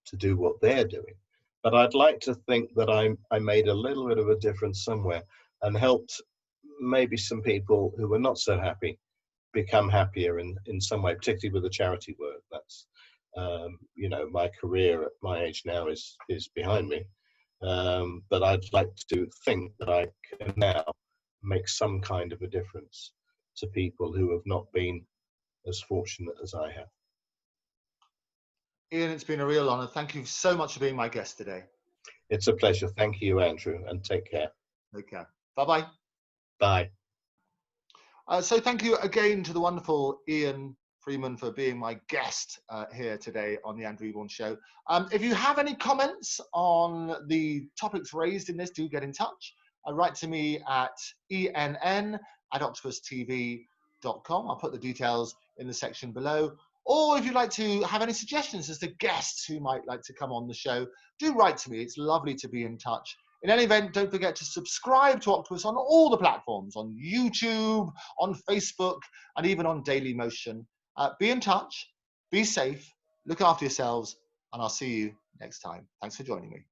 Speaker 2: to do what they're doing, but I'd like to think that I made a little bit of a difference somewhere and helped maybe some people who were not so happy become happier in some way, particularly with the charity work. That's you know, my career at my age now is behind me, but I'd like to think that I can now make some kind of a difference to people who have not been as fortunate as I have.
Speaker 1: Ian, it's been a real honour. Thank you so much for being my guest today.
Speaker 2: It's a pleasure. Thank you, Andrew, and take care.
Speaker 1: Take care. Bye-bye.
Speaker 2: Bye.
Speaker 1: So thank you again to the wonderful Ian Freeman for being my guest here today on the Andrew Eborn Show. If you have any comments on the topics raised in this, do get in touch. Write to me at enn octopustv.com. I'll put the details in the section below. Or if you'd like to have any suggestions as to guests who might like to come on the show, do write to me. It's lovely to be in touch. In any event, don't forget to subscribe to Octopus on all the platforms, on YouTube, on Facebook, and even on Daily Motion. Be in touch, be safe, look after yourselves, and I'll see you next time. Thanks for joining me.